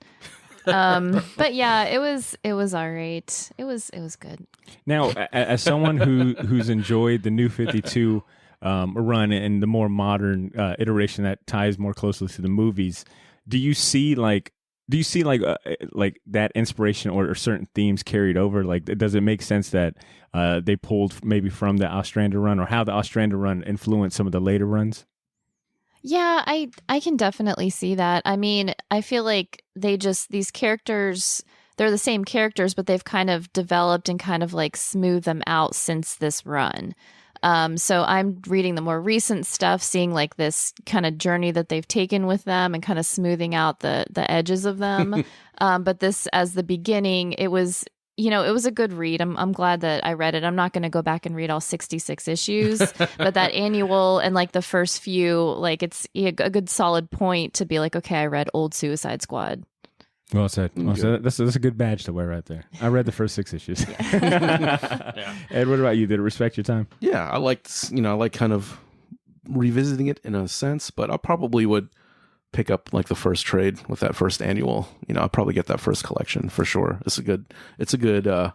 But yeah, it was all right. It was good. Now, as someone who's enjoyed the New 52 run and the more modern iteration that ties more closely to the movies, do you see like that inspiration or certain themes carried over? Like, does it make sense that they pulled maybe from the Ostrander run, or how the Ostrander run influenced some of the later runs? Yeah, I can definitely see that. I mean, I feel like these characters, they're the same characters, but they've kind of developed and kind of like smoothed them out since this run. So I'm reading the more recent stuff, seeing like this kind of journey that they've taken with them and kind of smoothing out the edges of them. But this, as the beginning, it was a good read. I'm glad that I read it. I'm not going to go back and read all 66 issues, but that annual and like the first few, like it's a good solid point to be like, okay, I read old Suicide Squad. Well said. That's a good badge to wear right there. I read the first 6 issues. Yeah. Ed, what about you? Did it respect your time? Yeah, I like kind of revisiting it in a sense, but I probably would pick up like the first trade with that first annual. I'll probably get that first collection for sure. It's a good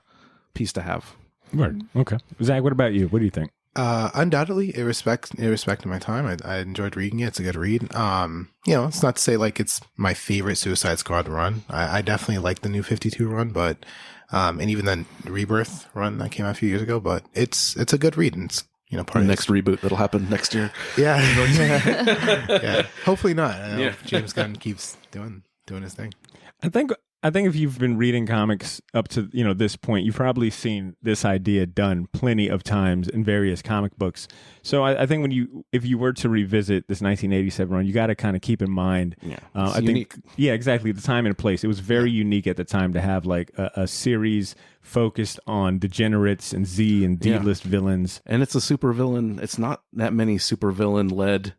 piece to have. Right. Okay. Zach, what about you? What do you think? Undoubtedly, it respected my time. I enjoyed reading it. It's a good read. It's not to say like it's my favorite Suicide Squad run. I definitely like the New 52 run, but and even the Rebirth run that came out a few years ago. But it's a good read. And it's part of the next reboot that'll happen next year. Yeah, yeah. Hopefully not. I know James Gunn keeps doing his thing. I think if you've been reading comics up to this point, you've probably seen this idea done plenty of times in various comic books. So I think if you were to revisit this 1987 run, you got to kind of keep in mind. Yeah, I unique. think exactly, the time and place. It was very unique at the time to have like a series focused on degenerates and Z and D-list villains. And it's a supervillain. It's not that many supervillain led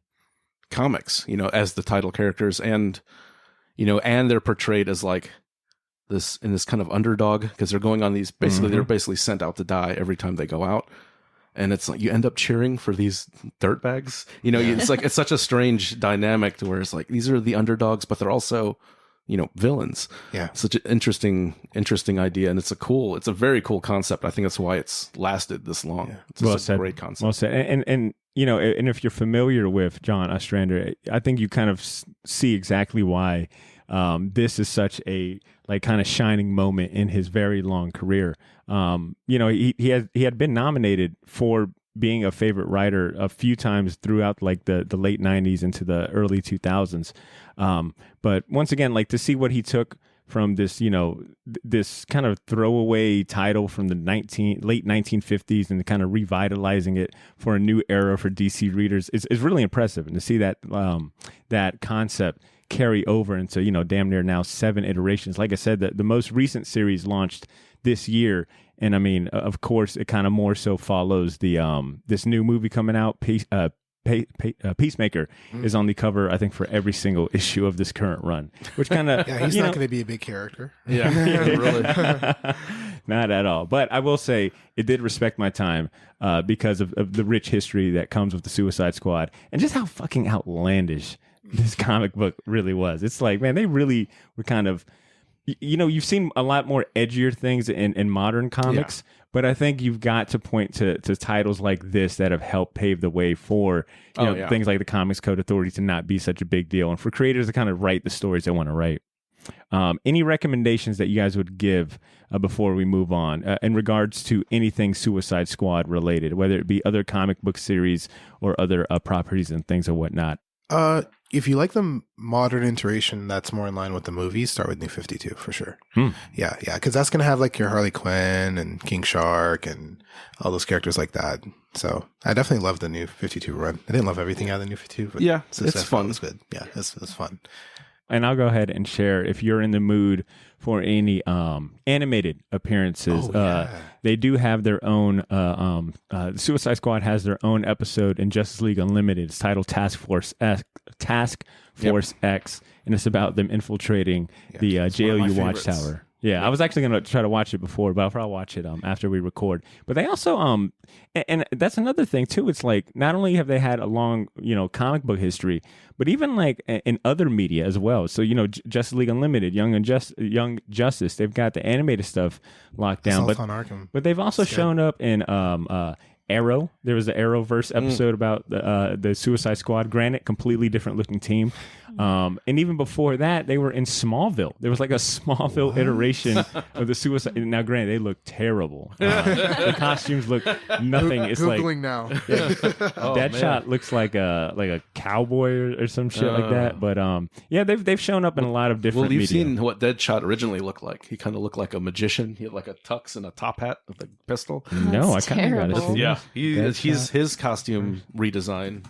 comics, as the title characters, and they're portrayed as like this kind of underdog, because they're going on these they're basically sent out to die every time they go out, and it's like you end up cheering for these dirtbags. It's such a strange dynamic to where it's like these are the underdogs, but they're also villains. Yeah, such an interesting idea, and it's a very cool concept. I think that's why it's lasted this long. Yeah. It's a great concept. Well said. And if you're familiar with John Ostrander, I think you kind of see exactly why this is such a like kind of shining moment in his very long career. He had been nominated for being a favorite writer a few times throughout like the late 90s into the early 2000s. But once again, like to see what he took from this, this kind of throwaway title from the late 1950s and kind of revitalizing it for a new era for DC readers is really impressive. And to see that that concept carry over into, damn near now 7 iterations. Like I said, the most recent series launched this year. And I mean, of course, it kind of more so follows the this new movie coming out, Peacemaker is on the cover, I think, for every single issue of this current run, which kind of he's not going to be a big character. Yeah, really, not at all. But I will say it did respect my time because of the rich history that comes with the Suicide Squad and just how fucking outlandish this comic book really was. It's like, man, they really were kind of. You've seen a lot more edgier things in modern comics, but I think you've got to point to titles like this that have helped pave the way for things like the Comics Code Authority to not be such a big deal, and for creators to kind of write the stories they want to write. Any recommendations that you guys would give before we move on in regards to anything Suicide Squad related, whether it be other comic book series or other properties and things or whatnot? If you like the modern iteration that's more in line with the movies, start with New 52 for sure. Yeah, because that's going to have like your Harley Quinn and King Shark and all those characters like that. So I definitely love the New 52 run. I didn't love everything out of the New 52, but yeah, it's fun. It's good. Yeah, it's fun. And I'll go ahead and share, if you're in the mood for any animated appearances, they do have their own, the Suicide Squad has their own episode in Justice League Unlimited. It's titled Task Force X, and it's about them infiltrating the JLU Watchtower. Yeah, I was actually going to try to watch it before, but I'll probably watch it after we record. But they also, and that's another thing too. It's like not only have they had a long, comic book history, but even like in other media as well. So Justice League Unlimited, Young Justice, they've got the animated stuff locked down. But they've also shown up in Arrow. There was the Arrowverse episode about the Suicide Squad. Granted, completely different looking team. And even before that, they were in Smallville. There was like a Smallville iteration of the Suicide. Now, granted, they look terrible. The costumes look nothing. It's Googling now. Deadshot looks like a cowboy or some shit like that. But they've shown up in a lot of different. Well, you've media. seen what Deadshot originally looked like. He kind of looked like a magician. He had like a tux and a top hat with a pistol. No, I kind of got it. Yeah, he's his costume redesign.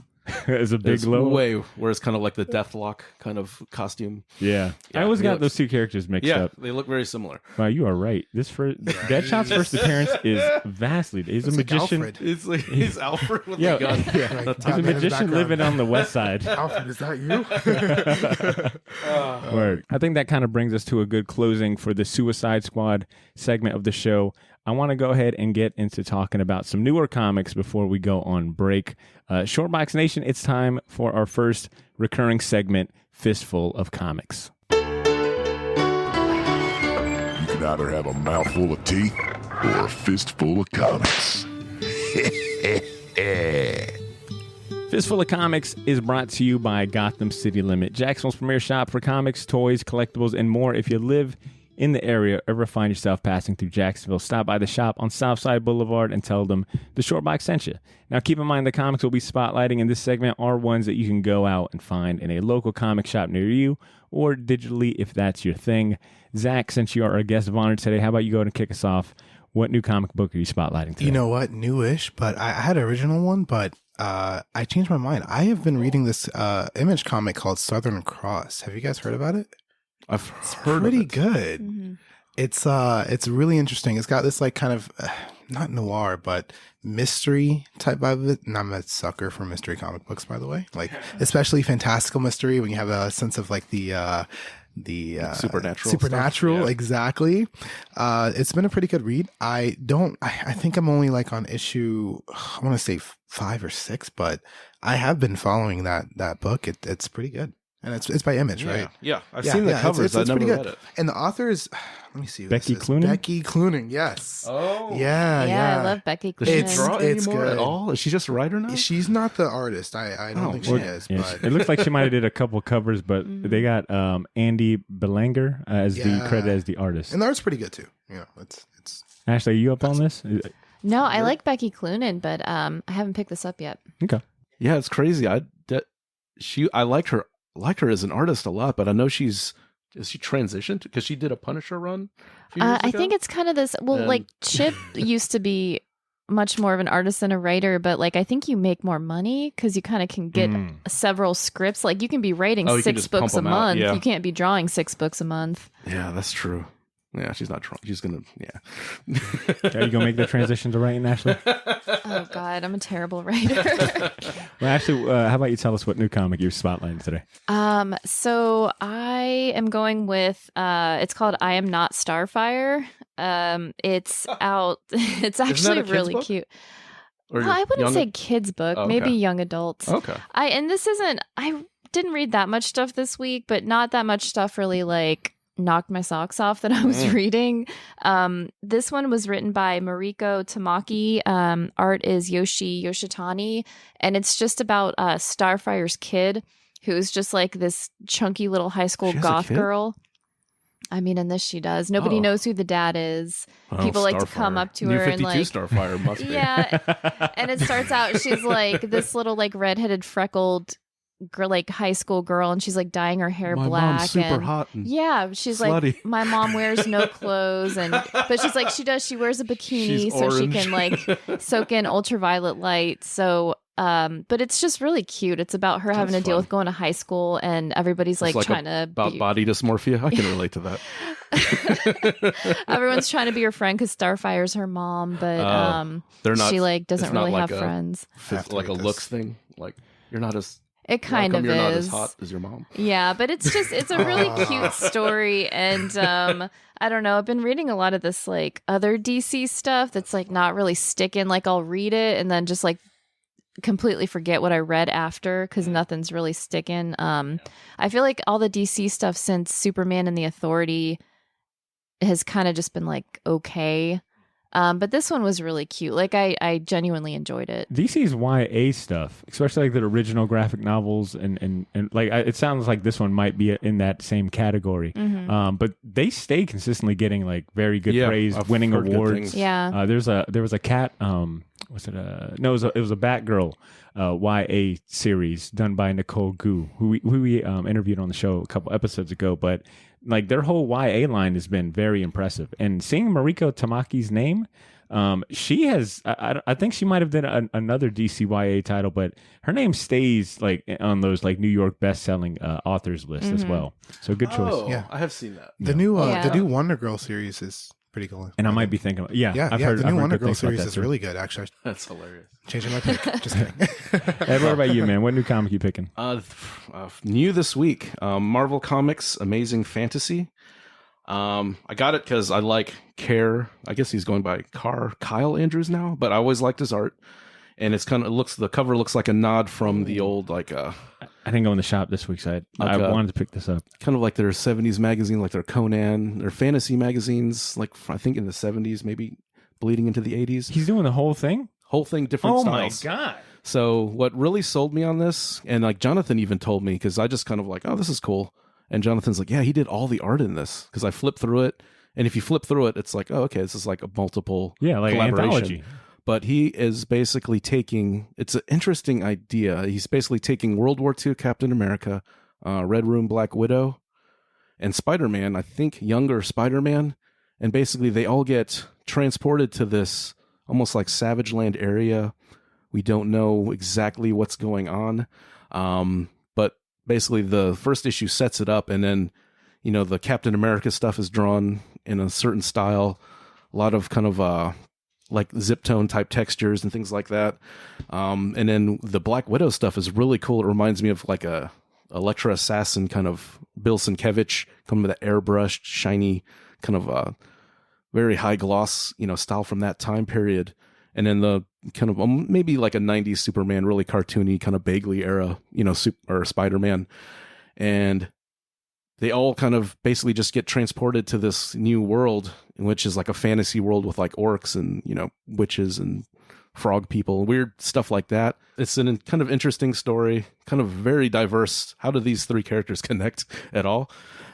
Is a big low way where it's kind of like the Deathlock kind of costume. Yeah, I always got those two characters mixed up. They look very similar. Wow, you are right. Deadshot's first appearance is vastly. He's a magician. Alfred. It's like he's Alfred with a gun. Yeah. He's a magician living on the west side. Alfred, is that you? Word. I think that kind of brings us to a good closing for the Suicide Squad segment of the show. I want to go ahead and get into talking about some newer comics before we go on break. Shortbox Nation, it's time for our first recurring segment, Fistful of Comics. You can either have a mouthful of teeth or a fistful of comics. Fistful of Comics is brought to you by Gotham City Limit, Jacksonville's premier shop for comics, toys, collectibles, and more. If you live in the area, ever find yourself passing through Jacksonville, stop by the shop on Southside Boulevard and tell them the Shortbox sent you. Now, keep in mind the comics we'll be spotlighting in this segment are ones that you can go out and find in a local comic shop near you or digitally if that's your thing. Zach, since you are our guest of honor today, how about you go ahead and kick us off? What new comic book are you spotlighting today? You know what? Newish, but I had an original one, but I changed my mind. I have been reading this Image comic called Southern Cross. Have you guys heard about it? I've heard pretty of it. Good. Mm-hmm. It's really interesting. It's got this like kind of not noir but mystery type vibe of it. And I'm a sucker for mystery comic books, by the way. Like especially fantastical mystery when you have a sense of like the supernatural stuff. Exactly. It's been a pretty good read. I think I'm only like on issue I want to say 5 or 6, but I have been following that book. It's pretty good. And it's by Image, right? Yeah, I've seen the covers. I've never read it. And the author is, let me see. Who Becky this is. Cloonan? Becky Cloonan, yes. Oh. Yeah. I love Becky Cloonan. Does she draw It's anymore good. at all? Is she just a writer now? She's not the artist. I don't think she is. Yeah, But it looks like she might have did a couple covers, but they got Andy Belanger as the credit as the artist. And the art's pretty good too. Yeah, it's. Ashley, are you up on this? No, I like Becky Cloonan, but I haven't picked this up yet. Okay. Yeah, it's crazy. I liked her as an artist a lot, but I know has she transitioned because she did a Punisher run a few years ago? I think it's kind of this. Well, like Chip used to be much more of an artist than a writer, but like I think you make more money because you kind of can get several scripts. Like you can be writing 6 books a month. You can't be drawing 6 books a month. Yeah, that's true. Yeah, she's not drawing. She's gonna. Yeah. Are you gonna make the transition to writing, Ashley? Oh God, I'm a terrible writer. Well, Ashley, how about you tell us what new comic you're spotlighting today? So I am going with. It's called I Am Not Starfire. It's out. It's actually really book? cute. Well, I wouldn't say kids book. Oh, okay. Maybe young adults. Okay. I didn't read that much stuff this week, but not that much stuff really like knocked my socks off that I was reading. This one was written by Mariko Tamaki. Art is Yoshitani, and it's just about Starfire's kid, who's just like this chunky little high school goth girl. I mean, in this she does. Nobody knows who the dad is. People like to come up to her and like Starfire must be. Yeah. And it starts out she's like this little like redheaded freckled like high school girl, and she's like dyeing her hair My black. mom's super and, hot. And yeah, she's slutty. like, my mom wears no clothes, but she's like, she wears a bikini She's so orange. she can like soak in ultraviolet light. So, but it's just really cute. It's about her having to deal with going to high school, and everybody's like trying to about body dysmorphia. I can relate to that. Everyone's trying to be her friend because Starfire's her mom, but they're not. she like doesn't really like have friends. Like a looks thing. Like you're not as. It kind of is. You're not as hot as your mom. Yeah, but it's a really cute story, and I don't know. I've been reading a lot of this like other DC stuff that's like not really sticking. Like I'll read it and then just like completely forget what I read after because nothing's really sticking. I feel like all the DC stuff since Superman and the Authority has kind of just been like okay. But this one was really cute. Like I genuinely enjoyed it. DC's YA stuff, especially like the original graphic novels, and like it sounds like this one might be in that same category. Mm-hmm. But they stay consistently getting like very good praise, I've winning heard good awards. things. Yeah. There was a cat. Was it no? It was a Batgirl YA series done by Nicole Gu, who we interviewed on the show a couple episodes ago. But like their whole YA line has been very impressive. And seeing Mariko Tamaki's name, she has. I think she might have done another DC YA title, but her name stays like on those like New York best-selling authors list as well. So good choice. Oh, Yeah. I have seen that. The new Wonder Girl series is pretty cool. And I might be thinking, I've heard the new I've Wonder heard good Girl things about series that is too. really good. Actually, That's hilarious. changing my pick. Just kidding. Ed, what about you, man? What new comic you picking? New this week, Marvel Comics Amazing Fantasy. I got it because I like Care. I guess he's going by Kyle Andrews now, but I always liked his art. And it's kind of the cover looks like a nod from the old I didn't go in the shop this week, so I wanted to pick this up. kind of like their 70s magazine, like their Conan, their fantasy magazines, like I think in the 70s, maybe bleeding into the 80s. He's doing the whole thing? Whole thing, different styles. My God. So what really sold me on this, and like Jonathan even told me, because I just kind of like, oh, this is cool. And Jonathan's like, yeah, he did all the art in this, because I flipped through it. And if you flip through it, it's like, oh, okay, this is like a multiple like an collaboration. anthology. But he is basically it's an interesting idea. He's basically taking World War II Captain America, Red Room Black Widow, and Spider-Man, I think younger Spider-Man, and basically they all get transported to this almost like Savage Land area. We don't know exactly what's going on, but basically the first issue sets it up, and then the Captain America stuff is drawn in a certain style, a lot of kind of like zip tone type textures and things like that. And then the Black Widow stuff is really cool. It reminds me of like a Elektra Assassin kind of Bill Sienkiewicz, coming with that airbrushed, shiny, kind of very high gloss, style from that time period. And then the kind of maybe like a 90s Superman, really cartoony kind of Bagley era, or Spider-Man. And they all kind of basically just get transported to this new world, which is like a fantasy world with like orcs and, witches and frog people, weird stuff like that. It's an kind of interesting story, kind of very diverse. How do these three characters connect at all?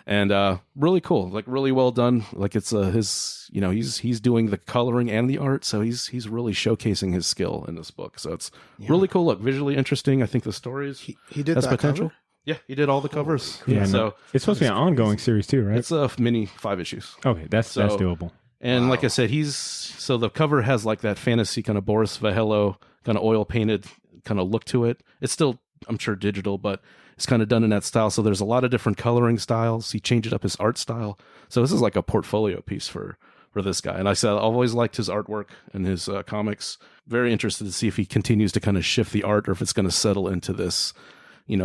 And really cool, like really well done. Like it's he's doing the coloring and the art, so he's really showcasing his skill in this book. So it's really cool. Look, visually interesting. I think the stories he did has that potential. cover? Yeah, he did all the covers. Yeah, so it's supposed to be an ongoing series too, right? it's a mini 5 issues. Okay, that's doable. And like I said, so the cover has like that fantasy kind of Boris Vallejo kind of oil painted kind of look to it. It's still, I'm sure, digital, but it's kind of done in that style. So there's a lot of different coloring styles. He changed up his art style. So this is like a portfolio piece for this guy. And I said, I've always liked his artwork and his comics. Very interested to see if he continues to kind of shift the art or if it's going to settle into this,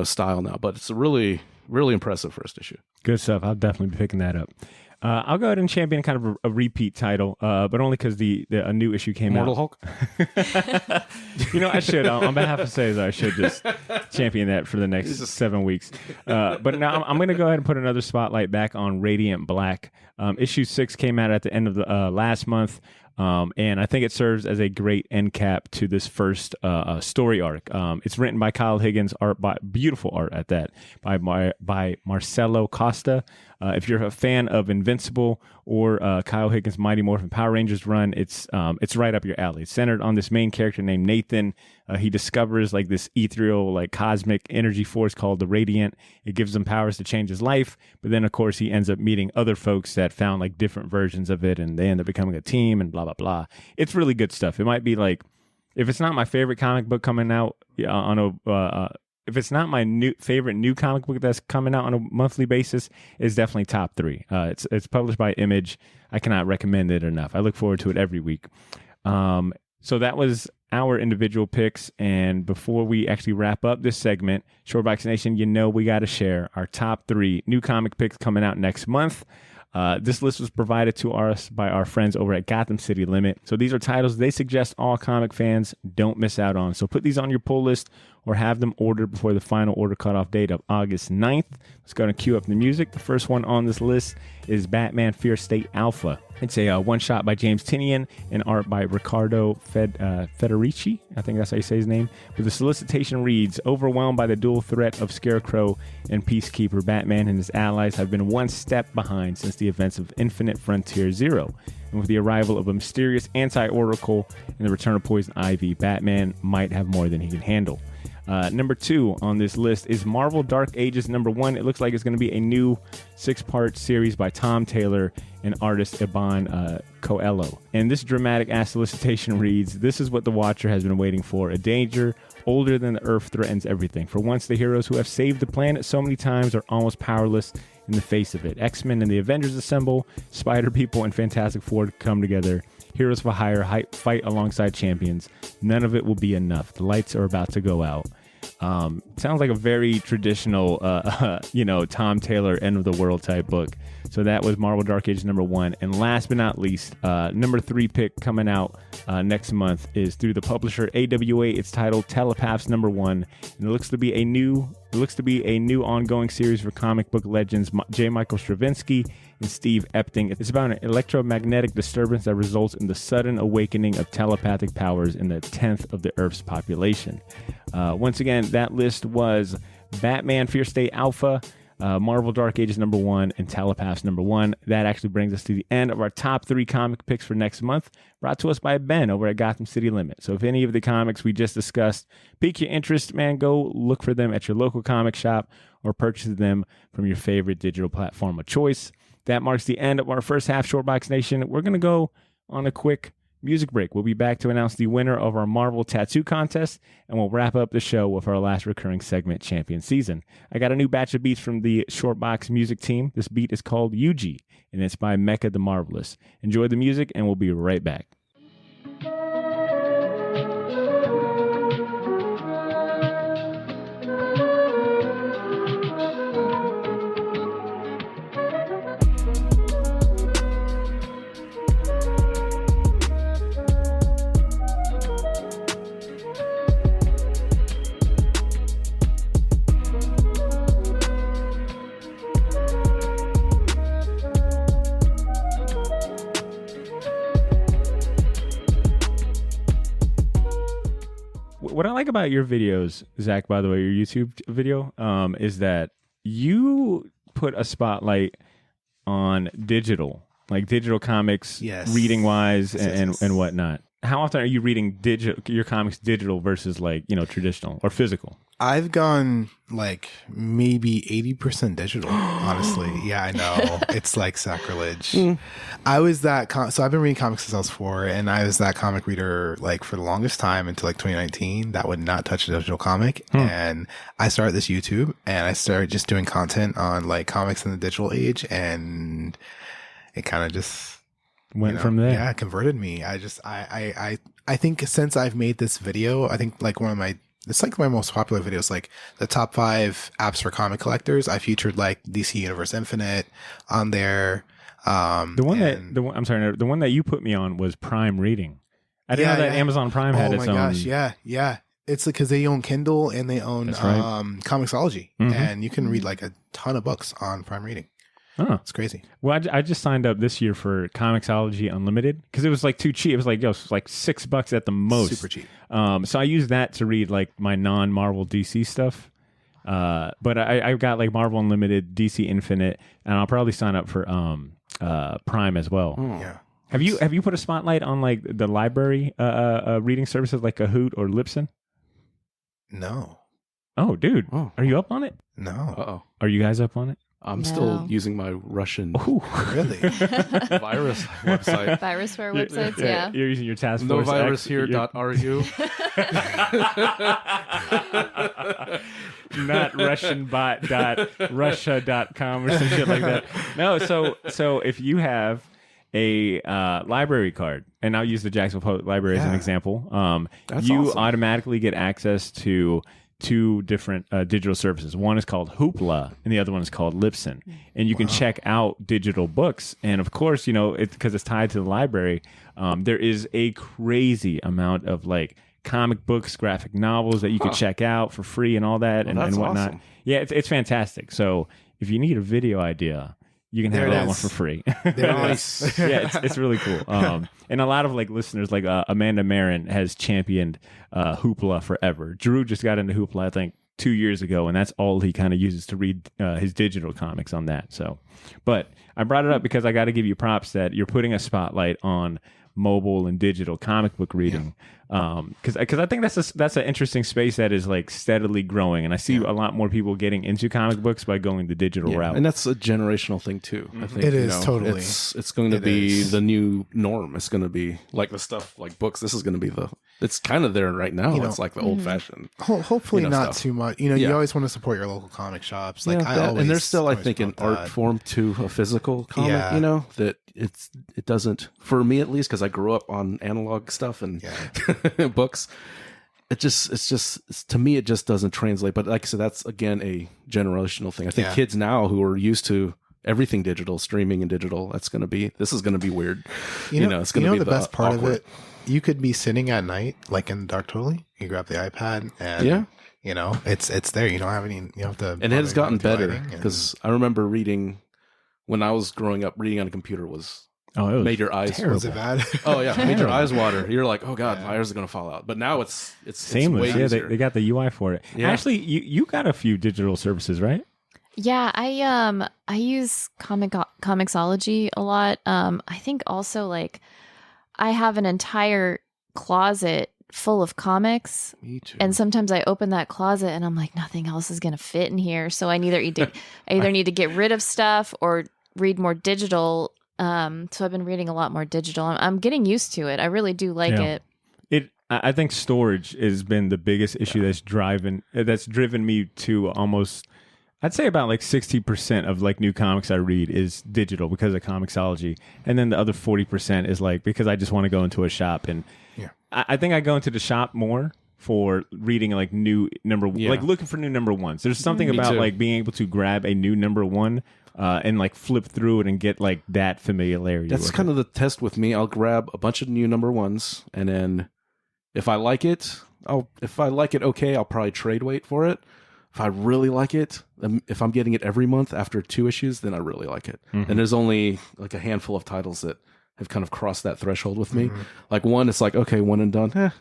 style now. But it's a really, really impressive first issue. Good stuff. I'll definitely be picking that up. I'll go ahead and champion kind of a repeat title, but only because a new issue came Mortal out. Hulk? I should. On behalf of Cesar, I should just champion that for the next 7 weeks. But now I'm going to go ahead and put another spotlight back on Radiant Black. Issue 6 came out at the end of the last month. And I think it serves as a great end cap to this first story arc. It's written by Kyle Higgins, beautiful art at that, by Marcelo Costa. If you're a fan of Invincible or Kyle Higgins' Mighty Morphin Power Rangers run, it's right up your alley. It's centered on this main character named Nathan. He discovers like this ethereal, like cosmic energy force called the Radiant. It gives him powers to change his life. But then, of course, he ends up meeting other folks that found like different versions of it, and they end up becoming a team and blah, blah, blah. It's really good stuff. It might be like, if it's not my favorite comic book coming out if it's not my favorite new comic book that's coming out on a monthly basis, it's definitely top 3. It's published by Image. I cannot recommend it enough. I look forward to it every week. So that was our individual picks. And before we actually wrap up this segment, Shortbox Nation, we got to share our top 3 new comic picks coming out next month. This list was provided to us by our friends over at Gotham City Limit. So these are titles they suggest all comic fans don't miss out on. So put these on your pull list or have them ordered before the final order cutoff date of August 9th. Let's go and cue up the music. The first one on this list is Batman Fear State Alpha. It's a one-shot by James Tynion and art by Riccardo Federici. I think that's how you say his name. But the solicitation reads, overwhelmed by the dual threat of Scarecrow and Peacekeeper, Batman and his allies have been one step behind since the events of Infinite Frontier Zero. And with the arrival of a mysterious anti-Oracle and the return of Poison Ivy, Batman might have more than he can handle. Number 2 on this list is Marvel Dark Ages number 1. It looks like it's going to be a new 6-part series by Tom Taylor and artist Iban Coelho. And this dramatic-ass solicitation reads, this is what the Watcher has been waiting for. A danger older than the Earth threatens everything. For once, the heroes who have saved the planet so many times are almost powerless in the face of it. X-Men and the Avengers assemble. Spider-People and Fantastic Four come together. Heroes for hire fight alongside champions. None of it will be enough. The lights are about to go out. Sounds like a very traditional, Tom Taylor end of the world type book. So that was Marvel Dark Ages number 1. And last but not least, number 3 pick coming out next month is through the publisher AWA. It's titled Telepaths number 1, and it looks to be a new ongoing series for comic book legends J. Michael Straczynski and Steve Epting. It's about an electromagnetic disturbance that results in the sudden awakening of telepathic powers in the 10th of the Earth's population. Once again, that list was Batman Fear State Alpha, Marvel Dark Ages number 1, and Telepaths number 1. That actually brings us to the end of our top 3 comic picks for next month, brought to us by Ben over at Gotham City Limit. So if any of the comics we just discussed pique your interest, man, go look for them at your local comic shop or purchase them from your favorite digital platform of choice. That marks the end of our first half, Shortbox Nation. We're going to go on a quick music break. We'll be back to announce the winner of our Marvel Tattoo Contest, and we'll wrap up the show with our last recurring segment, Champion Season. I got a new batch of beats from the Shortbox music team. This beat is called Yuji, and it's by Mecha the Marvelous. Enjoy the music, and we'll be right back. What I like about your videos, Zach, by the way, your YouTube video, is that you put a spotlight on digital comics, yes, reading wise and whatnot. How often are you reading your comics digital versus traditional or physical? I've gone like maybe 80% digital, honestly. Yeah, I know. It's like sacrilege. I was that, so I've been reading comics since I was 4, and I was that comic reader like for the longest time until like 2019 that would not touch a digital comic. And I started this YouTube, and I started just doing content on like comics in the digital age, and it kind of just went from there. Yeah, it converted me. I think since I've made this video, I think like it's like my most popular videos, like the top 5 apps for comic collectors. I featured like DC Universe Infinite on there. The one that you put me on was Prime Reading. I didn't know that Amazon Prime had its own. Oh my gosh, yeah. It's because they own Kindle and they own Comixology, and you can read like a ton of books on Prime Reading. Oh, it's crazy. Well, I just signed up this year for Comixology Unlimited because it was like too cheap. It was like $6 at the most. Super cheap. So I used that to read like my non-Marvel DC stuff. But I've got like Marvel Unlimited, DC Infinite, and I'll probably sign up for Prime as well. Yeah. Have you put a spotlight on like the library reading services like Kahoot or Libsyn? No. Oh, dude, are you up on it? No. Uh-oh. Are you guys up on it? I'm still using my Russian Really? virus website. Virusware websites, yeah. You're using your task force. Novirushere.ru. Not RussianBot.Russia.com or some shit like that. No, so if you have a library card, and I'll use the Jacksonville Public Library as an example, you awesome. automatically get access to 2 different digital services. One is called Hoopla, and the other one is called Libsyn. And you can check out digital books. And of course, because it's tied to the library, there is a crazy amount of like comic books, graphic novels that you can check out for free and all that and whatnot. Awesome. Yeah, it's fantastic. So if you need a video idea, you can have that one for free. Nice. Yeah, it's really cool. And a lot of like listeners, like Amanda Marin, has championed Hoopla forever. Drew just got into Hoopla, I think, 2 years ago, and that's all he kind of uses to read his digital comics on that. So, but I brought it up because I got to give you props that you're putting a spotlight on mobile and digital comic book reading, because I think that's an interesting space that is like steadily growing, and I see a lot more people getting into comic books by going the digital route, and that's a generational thing too. I think it is totally. It's going to be the new norm. It's going to be like the stuff like books. This is going to be it's kind of there right now. It's like the old fashioned. Hopefully not stuff. too much. You always want to support your local comic shops. Like and there's still, I think, an art form to a physical comic. That it doesn't, for me at least, because I grew up on analog stuff and books. To me, it just doesn't translate. But like I said, that's again a generational thing. I think kids now who are used to everything digital, streaming and digital, this is going to be weird. It's going to be the best part of it. You could be sitting at night, like in the dark, totally. You grab the iPad and it's there. You don't have any. You have to. And it has gotten better because I remember reading when I was growing up. Reading on a computer was made your eyes. Was it bad? Oh yeah, made your eyes water. You're like, oh god, my eyes are going to fall out. But now it's seamless. Way they got the UI for it. Yeah. Actually, you got a few digital services, right? Yeah, I use Comixology a lot. I think also like I have an entire closet full of comics. Me too. And sometimes I open that closet and I'm like, nothing else is going to fit in here. So I either need to get rid of stuff or read more digital. So I've been reading a lot more digital. I'm getting used to it. I really do like it. I think storage has been the biggest issue that's driven me to almost, I'd say about like 60% of like new comics I read is digital because of Comixology. And then the other 40% is like because I just want to go into a shop. And I think I go into the shop more for reading like new like looking for new number ones. There's something about like being able to grab a new number one and like flip through it and get like that familiarity. That's kind of the test with me. I'll grab a bunch of new number ones, and then if I like it, okay, I'll probably trade wait for it. If I really like it, if I'm getting it every month after 2 issues, then I really like it. Mm-hmm. And there's only like a handful of titles that have kind of crossed that threshold with me. Mm-hmm. Like one, it's like, okay, one and done.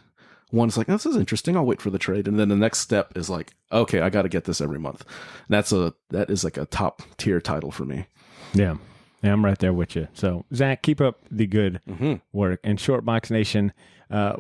One's like, this is interesting. I'll wait for the trade. And then the next step is like, okay, I got to get this every month. And that is like a top tier title for me. Yeah. Yeah, I'm right there with you. So, Zach, keep up the good work. And Shortbox Nation,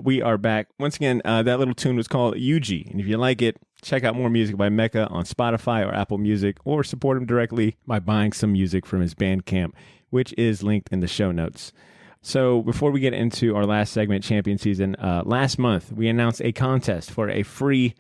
we are back. Once again, that little tune was called Yuji. And if you like it, check out more music by Mecca on Spotify or Apple Music, or support him directly by buying some music from his Bandcamp, which is linked in the show notes. So before we get into our last segment, Champion Season, last month we announced a contest for a free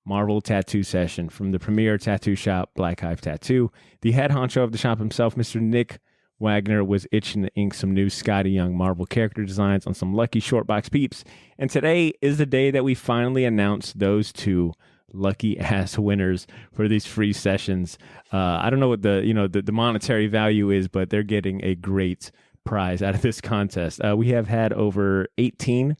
Marvel tattoo session from the premier tattoo shop, Black Hive Tattoo. The head honcho of the shop himself, Mr. Nick Wagner, was itching to ink some new Scotty Young Marvel character designs on some lucky Shortbox peeps. And today is the day that we finally announced those 2 lucky ass winners for these free sessions. I don't know what the monetary value is, but they're getting a great prize out of this contest. We have had over 18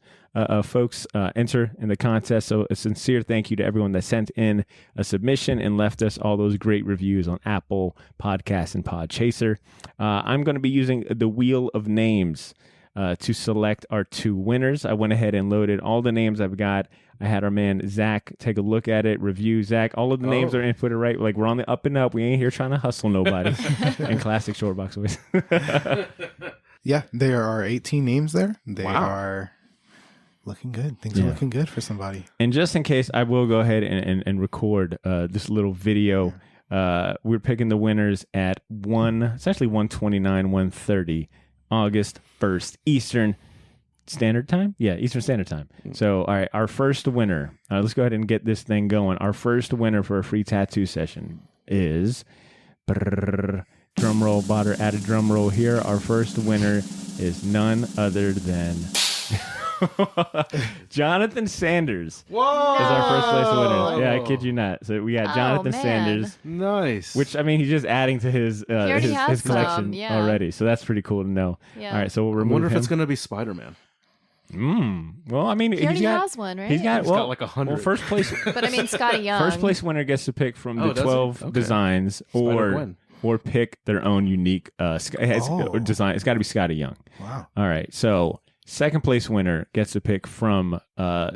folks enter in the contest, so a sincere thank you to everyone that sent in a submission and left us all those great reviews on Apple Podcasts and Podchaser. I'm going to be using the Wheel of Names to select our 2 winners. I went ahead and loaded all the names I've got. I had our man Zach take a look at it, review. Zach, all of the names are inputted right. Like, we're on the up and up. We ain't here trying to hustle nobody. In classic Shortbox voice. Yeah, there are 18 names there. They are looking good. Things are looking good for somebody. And just in case, I will go ahead and record this little video. We're picking the winners at it's actually 1:29, 1:30, August 1st, Eastern Standard Time? Yeah, Eastern Standard Time. So, all right, our first winner, let's go ahead and get this thing going. Our first winner for a free tattoo session is, drum roll, Botter, add a drum roll here. Our first winner is none other than Jonathan Sanders. Whoa! Is our first place winner. Yeah, I kid you not. So we got Jonathan Sanders. Nice. Which, I mean, he's just adding to his collection already. So that's pretty cool to know. Yeah. All right, so we'll remove I wonder if him. it's going to be Spider-Man. Well, I mean, he already has one, right? He's got like 100. Well, first place. But I mean, Scotty Young. First place winner gets to pick from the 12 designs, or pick their own unique design. It's got to be Scotty Young. Wow. All right, so second place winner gets to pick from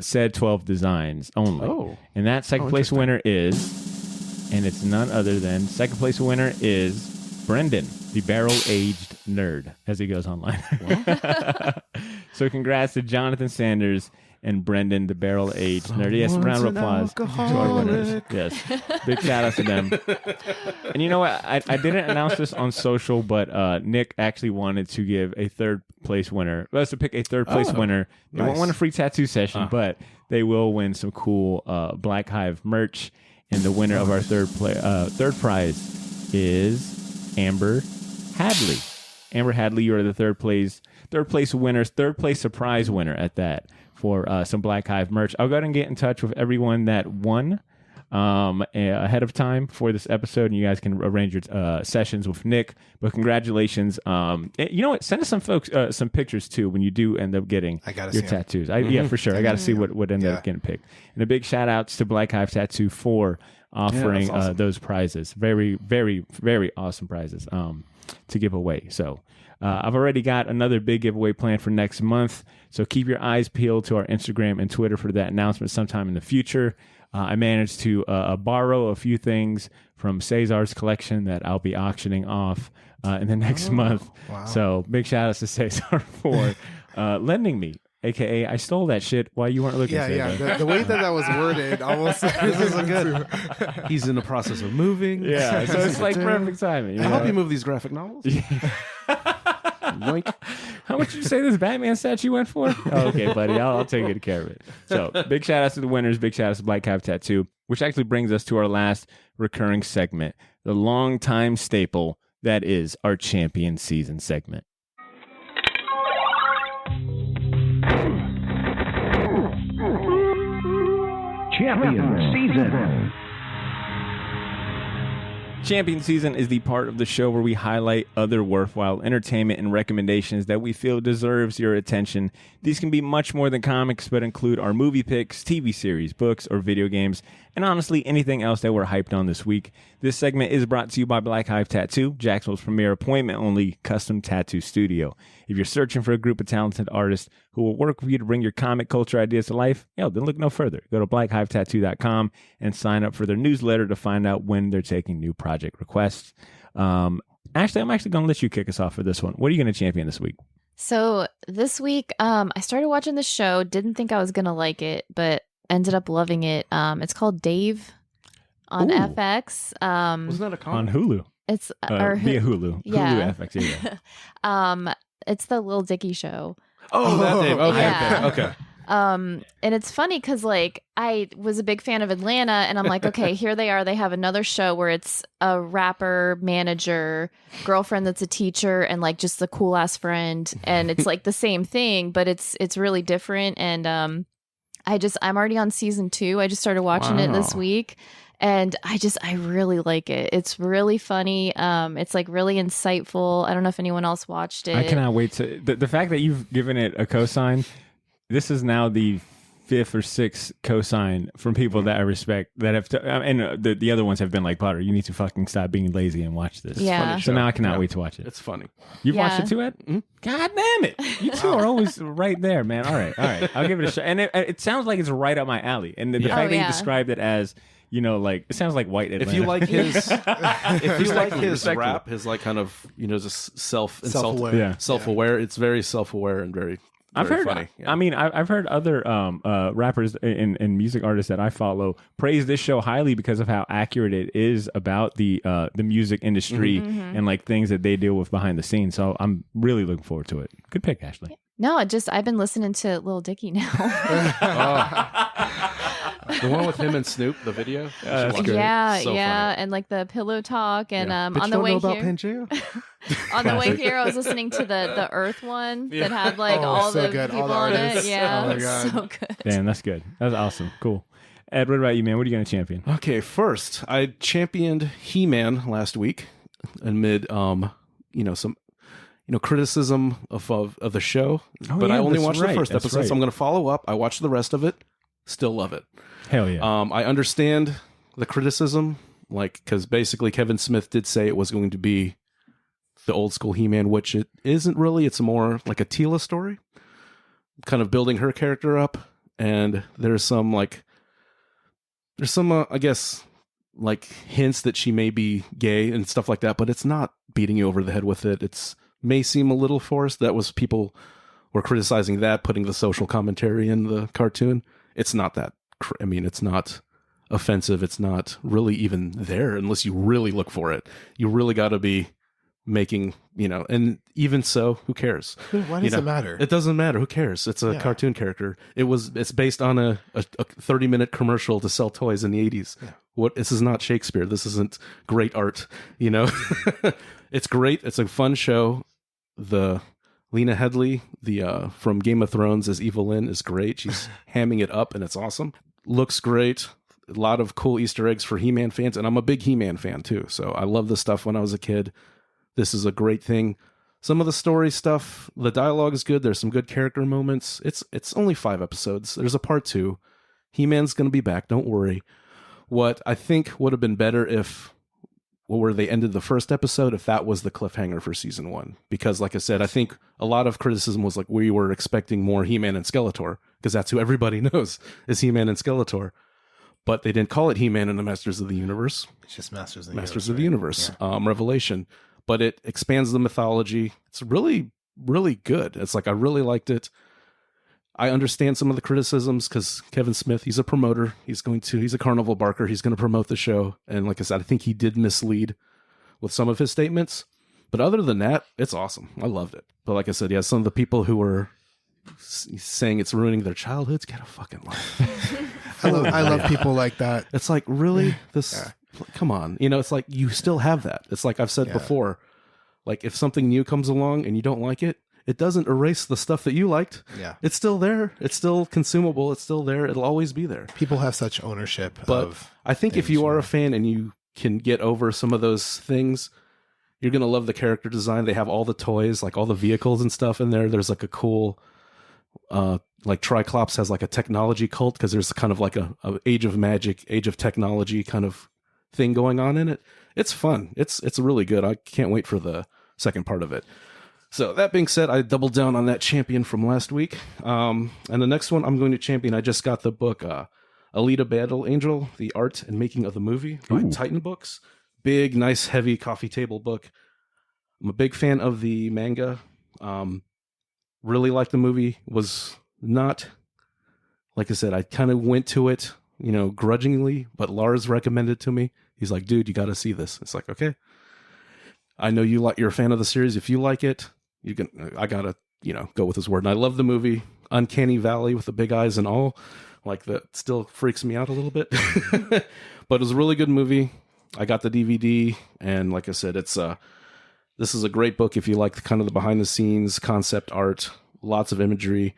said 12 designs only. Oh. And that second place winner is, and it's none other than, second place winner is Brendan, the barrel-aged nerd, as he goes online. So congrats to Jonathan Sanders and Brendan, the barrel-aged nerd. Yes, round of applause to our winners. Yes, big shout out to them. And you know what? I didn't announce this on social, but Nick actually wanted to give a third place winner. Let's pick a third place winner. They won't win a free tattoo session, but they will win some cool Black Hive merch. And the winner of our third prize is Amber Hadley. Amber Hadley, you are the third place winners, third place surprise winner at that, for some Black Hive merch. I'll go ahead and get in touch with everyone that won ahead of time for this episode, and you guys can arrange your sessions with Nick. But congratulations. You know what? Send us some folks some pictures too when you do end up getting your tattoos. Yeah, for sure. I got to see what ended up getting picked. And a big shout outs to Black Hive Tattoo for offering those prizes. Very, very, very awesome prizes to give away. So I've already got another big giveaway planned for next month. So keep your eyes peeled to our Instagram and Twitter for that announcement sometime in the future. I managed to borrow a few things from Cesar's collection that I'll be auctioning off in the next month. Wow. So big shout outs to Cesar for lending me. AKA, I stole that shit while you weren't looking. Yeah. The way that was worded almost this isn't good. He's in the process of moving. Yeah, so it's like perfect timing. I help you move these graphic novels. Yoink. How much did you say this Batman statue went for? Oh, okay, buddy, I'll take good care of it. So big shout outs to the winners. Big shout outs to Black Hive Tattoo, which actually brings us to our last recurring segment, the long-time staple that is our champion season segment. Champion Season. Champion Season is the part of the show where we highlight other worthwhile entertainment and recommendations that we feel deserves your attention. These can be much more than comics, but include our movie picks, TV series, books, or video games, and honestly, anything else that we're hyped on this week. This segment is brought to you by Black Hive Tattoo, Jacksonville's premier appointment-only custom tattoo studio. If you're searching for a group of talented artists who will work with you to bring your comic culture ideas to life, then look no further. Go to blackhive.tattoo.com and sign up for their newsletter to find out when they're taking new project requests. Actually, I'm actually going to let you kick us off for this one. What are you going to champion this week? So this week, I started watching the show. Didn't think I was going to like it, but ended up loving it. It's called Dave on FX. Wasn't that a comic? On Hulu. It's via Hulu. Yeah. Hulu FX, yeah. It's the Lil Dicky show. Oh, that Dave. Okay, yeah. okay. And it's funny because like I was a big fan of Atlanta, and I'm like, okay, here they are. They have another show where it's a rapper, manager, girlfriend that's a teacher, and like just the cool ass friend, and it's like the same thing, but it's really different. And I'm already on season 2. I just started watching it this week. And I really like it. It's really funny. It's like really insightful. I don't know if anyone else watched it. I cannot wait to the fact that you've given it a cosign. This is now the fifth or sixth cosign from people that I respect that have, and the other ones have been like, Potter, you need to fucking stop being lazy and watch this. Yeah. So now I cannot wait to watch it. It's funny. You've watched it too, Ed? Mm-hmm. God damn it. You two are always right there, man. All right. I'll give it a shot. And it sounds like it's right up my alley. And the fact that you described it as, like, it sounds like white Atlanta. If you like his rap, his like kind of, just self-aware. It's very self-aware and very I've heard funny. Yeah. I mean, I've heard other rappers and music artists that I follow praise this show highly because of how accurate it is about the music industry and like things that they deal with behind the scenes. So I'm really looking forward to it. Good pick, Ashley. No, I've been listening to Lil Dicky now. The one with him and Snoop, the video. Yeah, so funny. and like the pillow talk, and on the way here, on the way here, I was listening to the Earth one that had like all the people on it. Yeah, so good. Damn, that's good. That's awesome. Cool. Ed, what about you, man? What are you going to champion? Okay, first, I championed He-Man last week amid some criticism of the show, but I only watched the first episode, so I'm going to follow up. I watched the rest of it. Still love it. Hell yeah. I understand the criticism, because basically Kevin Smith did say it was going to be the old school He-Man, which it isn't really. It's more like a Teela story, kind of building her character up. And there's some I guess, like hints that she may be gay and stuff like that, but it's not beating you over the head with it. It's may seem a little forced. People were criticizing that, putting the social commentary in the cartoon. It's not that. It's not offensive. It's not really even there unless you really look for it. You really got to be making, and even so, who cares? Why does it matter? It doesn't matter. Who cares? It's a cartoon character. It's based on a 30-minute commercial to sell toys in the 80s. Yeah. This is not Shakespeare. This isn't great art. It's great. It's a fun show. The Lena Headey, from Game of Thrones as Evelyn, is great. She's hamming it up, and it's awesome. Looks great. A lot of cool Easter eggs for He-Man fans, and I'm a big He-Man fan too. So I love this stuff when I was a kid. This is a great thing. Some of the story stuff, the dialogue is good. There's some good character moments. It's only 5 episodes. There's a part 2. He-Man's going to be back. Don't worry. What I think would have been better where they ended the first episode, if that was the cliffhanger for season 1. Because like I said, I think a lot of criticism was like we were expecting more He-Man and Skeletor, because that's who everybody knows is He-Man and Skeletor. But they didn't call it He-Man and the Masters of the Universe. It's just Masters of the Universe. Revelation. But it expands the mythology. It's really, really good. It's like I really liked it. I understand some of the criticisms because Kevin Smith, he's a promoter. He's a carnival barker. He's going to promote the show. And like I said, I think he did mislead with some of his statements. But other than that, it's awesome. I loved it. But like I said, some of the people who were saying it's ruining their childhoods, get a fucking life. I love people like that. It's like, really? Come on. It's like you still have that. It's like I've said before. Like if something new comes along and you don't like it, it doesn't erase the stuff that you liked. Yeah. It's still there. It's still consumable. It's still there. It'll always be there. People have such ownership of I think if you are a fan and you can get over some of those things, you're going to love the character design. They have all the toys, like all the vehicles and stuff in there. There's like a cool, like Triclops has like a technology cult because there's kind of like a Age of Magic, Age of Technology kind of thing going on in it. It's fun. It's really good. I can't wait for the second part of it. So that being said, I doubled down on that champion from last week. And the next one I'm going to champion, I just got the book, Alita Battle Angel, The Art and Making of the Movie by Titan Books. Big, nice, heavy coffee table book. I'm a big fan of the manga. Really liked the movie. Was not, like I said, I kind of went to it, grudgingly, but Lars recommended it to me. He's like, dude, you got to see this. It's like, okay. I know you're a fan of the series. If you like it, I gotta, go with his word. And I love the movie. Uncanny Valley with the big eyes and all. Like that still freaks me out a little bit. But it was a really good movie. I got the DVD, and like I said, this is a great book if you like kind of the behind the scenes concept art, lots of imagery.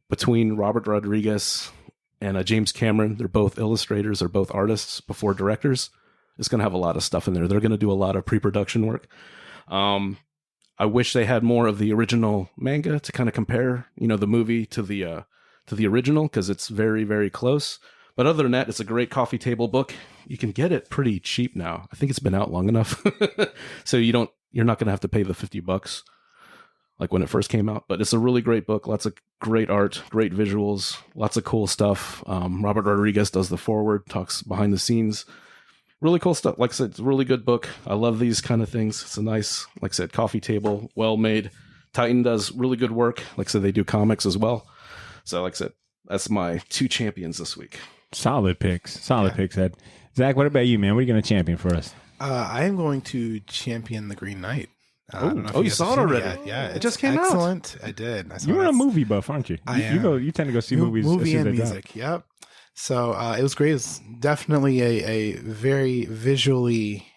Between Robert Rodriguez and James Cameron, they're both illustrators, they're both artists before directors. It's going to have a lot of stuff in there. They're going to do a lot of pre-production work. I wish they had more of the original manga to kind of compare, the movie to the to the original because it's very, very close. But other than that, it's a great coffee table book. You can get it pretty cheap now. I think it's been out long enough. So you're not going to have to pay the $50 like when it first came out. But it's a really great book. Lots of great art, great visuals, lots of cool stuff. Robert Rodriguez does the foreword, talks behind the scenes. Really cool stuff. Like I said, it's a really good book. I love these kind of things. It's a nice, like I said, coffee table, well made. Titan does really good work. Like I said, they do comics as well. So like I said, that's my 2 champions this week. Solid picks, Ed. Zach, what about you, man? What are you going to champion for us? I am going to champion the Green Knight. You saw it already? Yeah, it just came excellent. I did. You're a movie buff, aren't you? You tend to go see movies. Movie and music. Yep. So it was great. It was definitely a very visually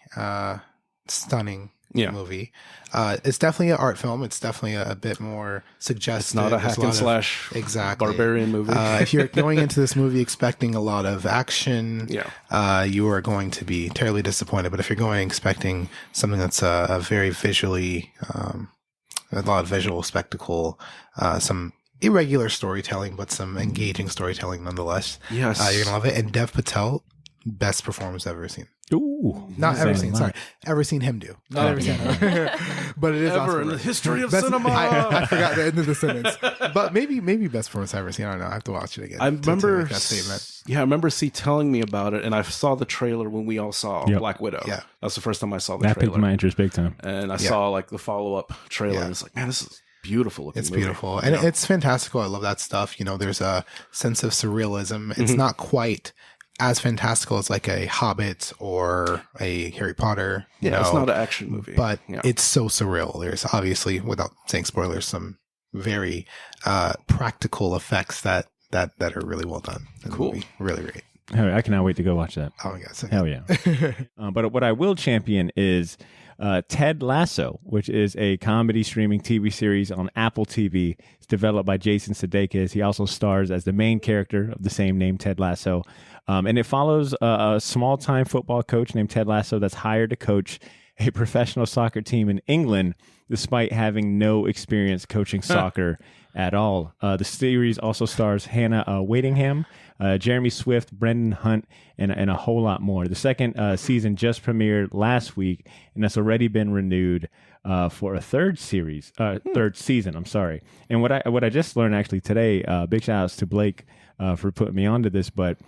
stunning movie. It's definitely an art film. It's definitely a bit more suggestive. It's not a hack and slash barbarian movie. If you're going into this movie expecting a lot of action, you are going to be terribly disappointed. But if you're going expecting something that's a very visually, a lot of visual spectacle, some irregular storytelling, but some engaging storytelling nonetheless, you're going to love it. And Dev Patel, best performance I've ever seen. Ooh, not ever seen. Sorry, ever seen him do. Not ever seen him. But it is ever in the history of cinema. I forgot the end of the sentence. But maybe best performance I've ever seen. I don't know. I have to watch it again. I remember to make that statement. Yeah, I remember C telling me about it, and I saw the trailer when we all saw Black Widow. Yeah, that's the first time I saw the trailer. That piqued my interest big time. And I saw like the follow up trailer, and it's like, man, this is beautiful looking. It's beautiful, and it's fantastical. I love that stuff. You know, there's a sense of surrealism. It's not quite as fantastical as like a Hobbit or a Harry Potter. It's not an action movie, but it's so surreal. There's obviously, without saying spoilers, some very practical effects that are really well done. Cool, really great. I cannot wait to go watch that. Oh my god, so hell yeah! But what I will champion is Ted Lasso, which is a comedy streaming TV series on Apple TV. It's developed by Jason Sudeikis. He also stars as the main character of the same name, Ted Lasso. And it follows a small-time football coach named Ted Lasso that's hired to coach a professional soccer team in England, despite having no experience coaching soccer at all. The series also stars Hannah Waddingham, Jeremy Swift, Brendan Hunt, and a whole lot more. The second season just premiered last week, and that's already been renewed for a third season. I'm sorry. And what I just learned actually today, big shout outs to Blake for putting me onto this, but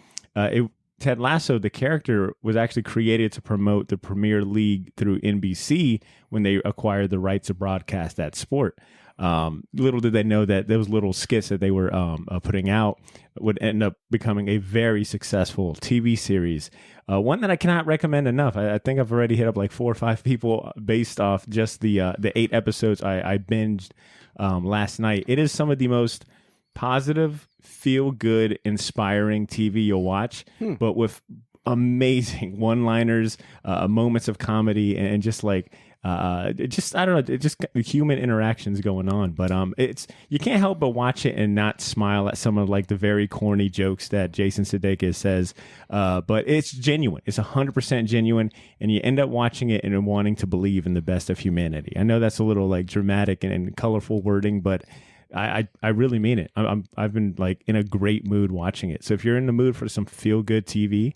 Ted Lasso, the character, was actually created to promote the Premier League through NBC when they acquired the rights to broadcast that sport. Little did they know that those little skits that they were putting out would end up becoming a very successful TV series. One that I cannot recommend enough. I think I've already hit up like 4 or 5 people based off just the 8 episodes I binged last night. It is some of the most positive, feel-good, inspiring TV you'll watch, but with amazing one-liners, moments of comedy, and just like I don't know, just human interactions going on. But you can't help but watch it and not smile at some of like the very corny jokes that Jason Sudeikis says. But it's genuine. It's 100% genuine, and you end up watching it and wanting to believe in the best of humanity. I know that's a little like dramatic and colorful wording, but I really mean it. I've been like in a great mood watching it. So if you're in the mood for some feel good TV,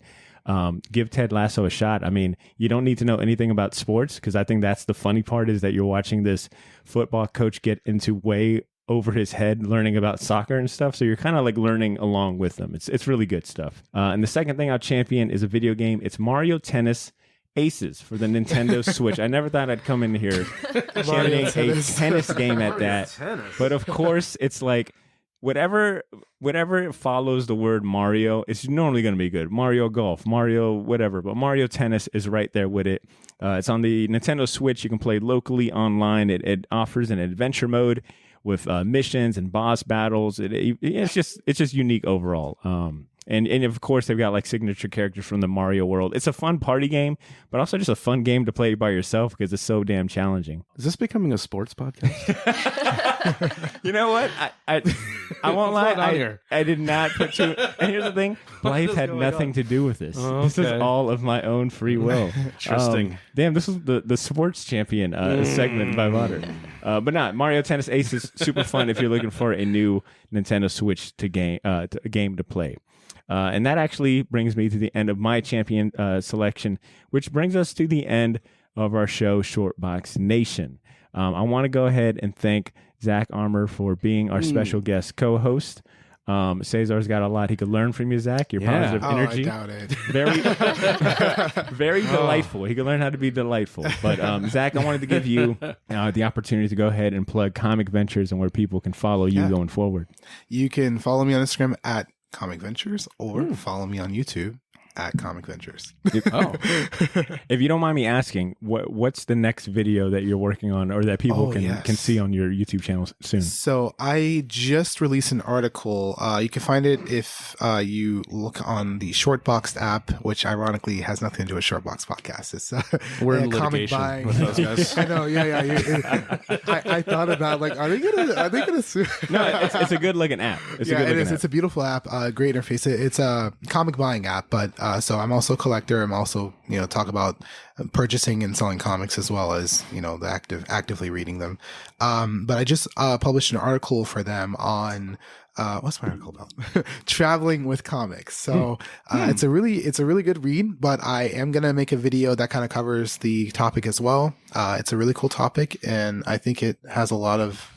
give Ted Lasso a shot. I mean, you don't need to know anything about sports, because I think that's the funny part, is that you're watching this football coach get into way over his head learning about soccer and stuff. So you're kind of like learning along with them. It's really good stuff. And the second thing I'll champion is a video game. It's Mario Tennis Aces for the Nintendo Switch. I never thought I'd come in here championing a tennis game at that. But of course, it's like whatever follows the word Mario, it's normally going to be good. Mario Golf, Mario whatever, but Mario Tennis is right there with it. It's on the Nintendo Switch. You can play locally online. It offers an adventure mode with missions and boss battles. It's just unique overall. And of course, they've got like signature characters from the Mario world. It's a fun party game, but also just a fun game to play by yourself because it's so damn challenging. Is this becoming a sports podcast? You know what? I won't lie. I did not put two. And here's the thing: life had nothing to do with this. Oh, This is all of my own free will. Interesting. Damn, this was the sports champion segment by Potter. But not Mario Tennis Ace is super fun if you're looking for a new Nintendo Switch a game to play. And that actually brings me to the end of my champion selection, which brings us to the end of our show, Shortbox Nation. I want to go ahead and thank Zach Armour for being our special guest co-host. Cesar's got a lot he could learn from you, Zach. Your positive energy. I doubt it. Very delightful. He could learn how to be delightful. But Zach, I wanted to give you the opportunity to go ahead and plug Comic Ventures and where people can follow you going forward. You can follow me on Instagram at Comic Ventures or follow me on YouTube at Comic Ventures. If you don't mind me asking, what's the next video that you're working on or that people can see on your YouTube channel soon? So I just released an article. You can find it if you look on the Shortbox app, which ironically has nothing to do with Shortbox podcast. It's we're in litigation with those guys. I know, I thought about like, are they gonna sue? No, it's a good looking app. It's a beautiful app. Great interface. It's a comic buying app, but so I'm also a collector. I'm also, talk about purchasing and selling comics as well as, the actively reading them. But I just published an article for them on what's my article about? Traveling with comics. So it's a really good read, but I am gonna make a video that kind of covers the topic as well. It's a really cool topic, and I think it has a lot of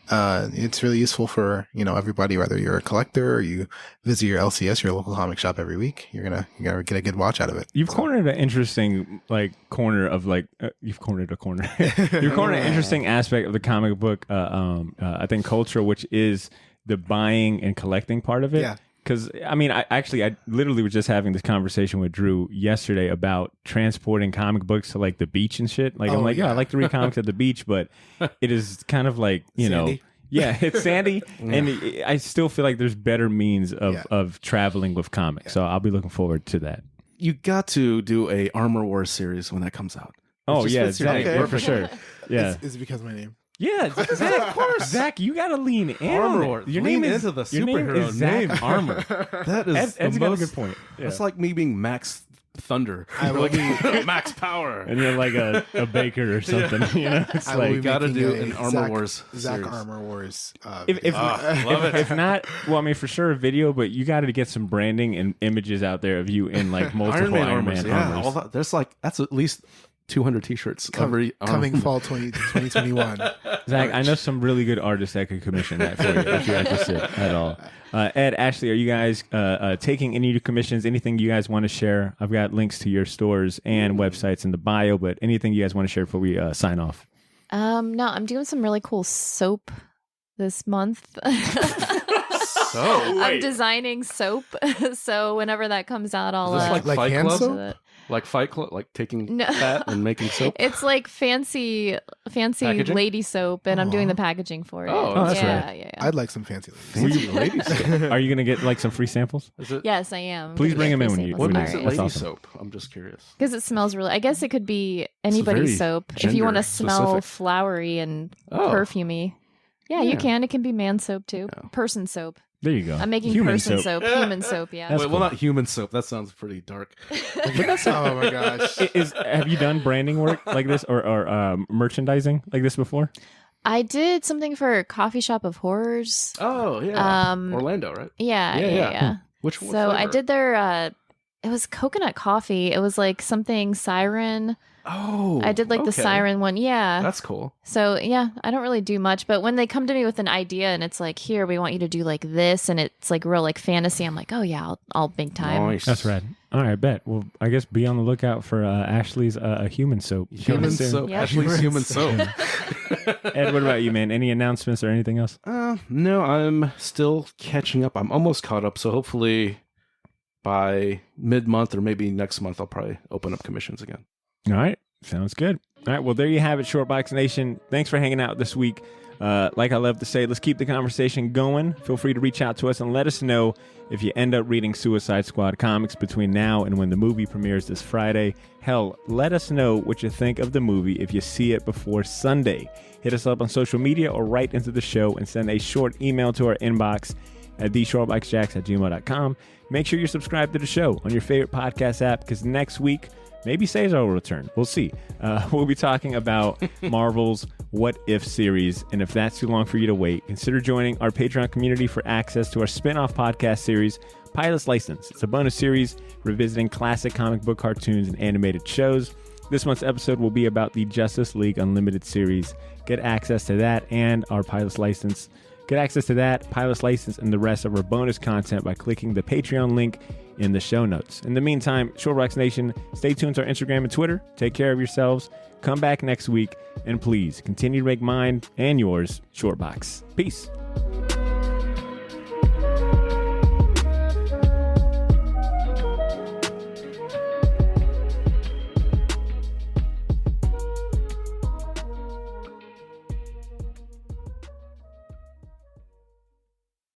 it's really useful for, everybody, whether you're a collector or you visit your LCS, your local comic shop every week, you're gonna get a good watch out of it. You've cornered an interesting corner of you've cornered a corner. You've cornered an interesting aspect of the comic book, I think culture, which is the buying and collecting part of it. Yeah. Because, I literally was just having this conversation with Drew yesterday about transporting comic books to, the beach and shit. I like to read comics at the beach, but it is kind of sandy. Yeah, it's sandy, and I still feel like there's better means of traveling with comics. So I'll be looking forward to that. You got to do a Armor Wars series when that comes out. Zach, for sure. Yeah. Is it because of my name? Yeah, Zach, of course. Zach, you got to lean in. Armor Wars. Your lean name is into the superhero name. Zach Armor. That is Ed's got a good point. Yeah. That's like me being Max Thunder. I will be Max Power. And you're like a baker or something. It's you got to do an Armor Wars Zach series. Armor Wars. Love it. If not, for sure a video, but you got to get some branding and images out there of you in multiple Iron Man armors. Yeah, there's that's at least 200 t-shirts coming fall 2021. Zach, I know some really good artists that could commission that for you if you're interested at all. Ed, Ashley, are you guys taking any new commissions? Anything you guys want to share? I've got links to your stores and websites in the bio, but anything you guys want to share before we sign off? No, I'm doing some really cool soap this month. I'm designing soap, so whenever that comes out, I'll like hand soap? Like Fight Club, like taking fat and making soap. It's like fancy packaging? Lady soap, and I'm doing the packaging for it. Oh, that's right. Yeah. I'd like some fancy lady soap. Are you going to get some free samples? Yes, I am. Please bring them in when you. What makes it lady awesome. soap? I'm just curious. Because it smells really. I guess it could be anybody's soap if you want to smell flowery and perfumey. Yeah, you can. It can be man soap too. Yeah. Person soap. There you go. I'm making person soap. Human soap, yeah. Well, not human soap. That sounds pretty dark. Oh my gosh. Have you done branding work like this or merchandising like this before? I did something for Coffee Shop of Horrors. Oh, yeah. Orlando, right? Yeah. Which so flavor? I did their, it was coconut coffee. It was like something siren. Oh, I did the siren one. Yeah. That's cool. So yeah, I don't really do much, but when they come to me with an idea and it's like, here, we want you to do like this, and it's like real fantasy, I'm like, oh yeah, I'll big time. Nice. That's right. All right, bet. Well, I guess be on the lookout for Ashley's human soap. Human soap. Yep. Ashley's human soap. Ed, what about you, man? Any announcements or anything else? No, I'm still catching up. I'm almost caught up, so hopefully by mid-month or maybe next month, I'll probably open up commissions again. All right. Sounds good. All right, well, there you have it, Shortbox Nation. Thanks for hanging out this week. Like I love to say, let's keep the conversation going. Feel free to reach out to us and let us know if you end up reading Suicide Squad comics between now and when the movie premieres this Friday. Hell, let us know what you think of the movie if you see it before Sunday. Hit us up on social media or write into the show and send a short email to our inbox at theshortboxjacks@gmail.com. Make sure you're subscribed to the show on your favorite podcast app, because next week, maybe Cesar will return. We'll see. We'll be talking about Marvel's What If series, and if that's too long for you to wait, consider joining our Patreon community for access to our spin-off podcast series, Pilot's License. It's a bonus series revisiting classic comic book cartoons and animated shows. This month's episode will be about the Justice League Unlimited series. Get access to that and our Pilot's License. Get access to that, Pilot's License, and the rest of our bonus content by clicking the Patreon link in the show notes. In the meantime, Shortbox Nation, stay tuned to our Instagram and Twitter. Take care of yourselves. Come back next week, and please continue to make mine and yours Shortbox. Peace.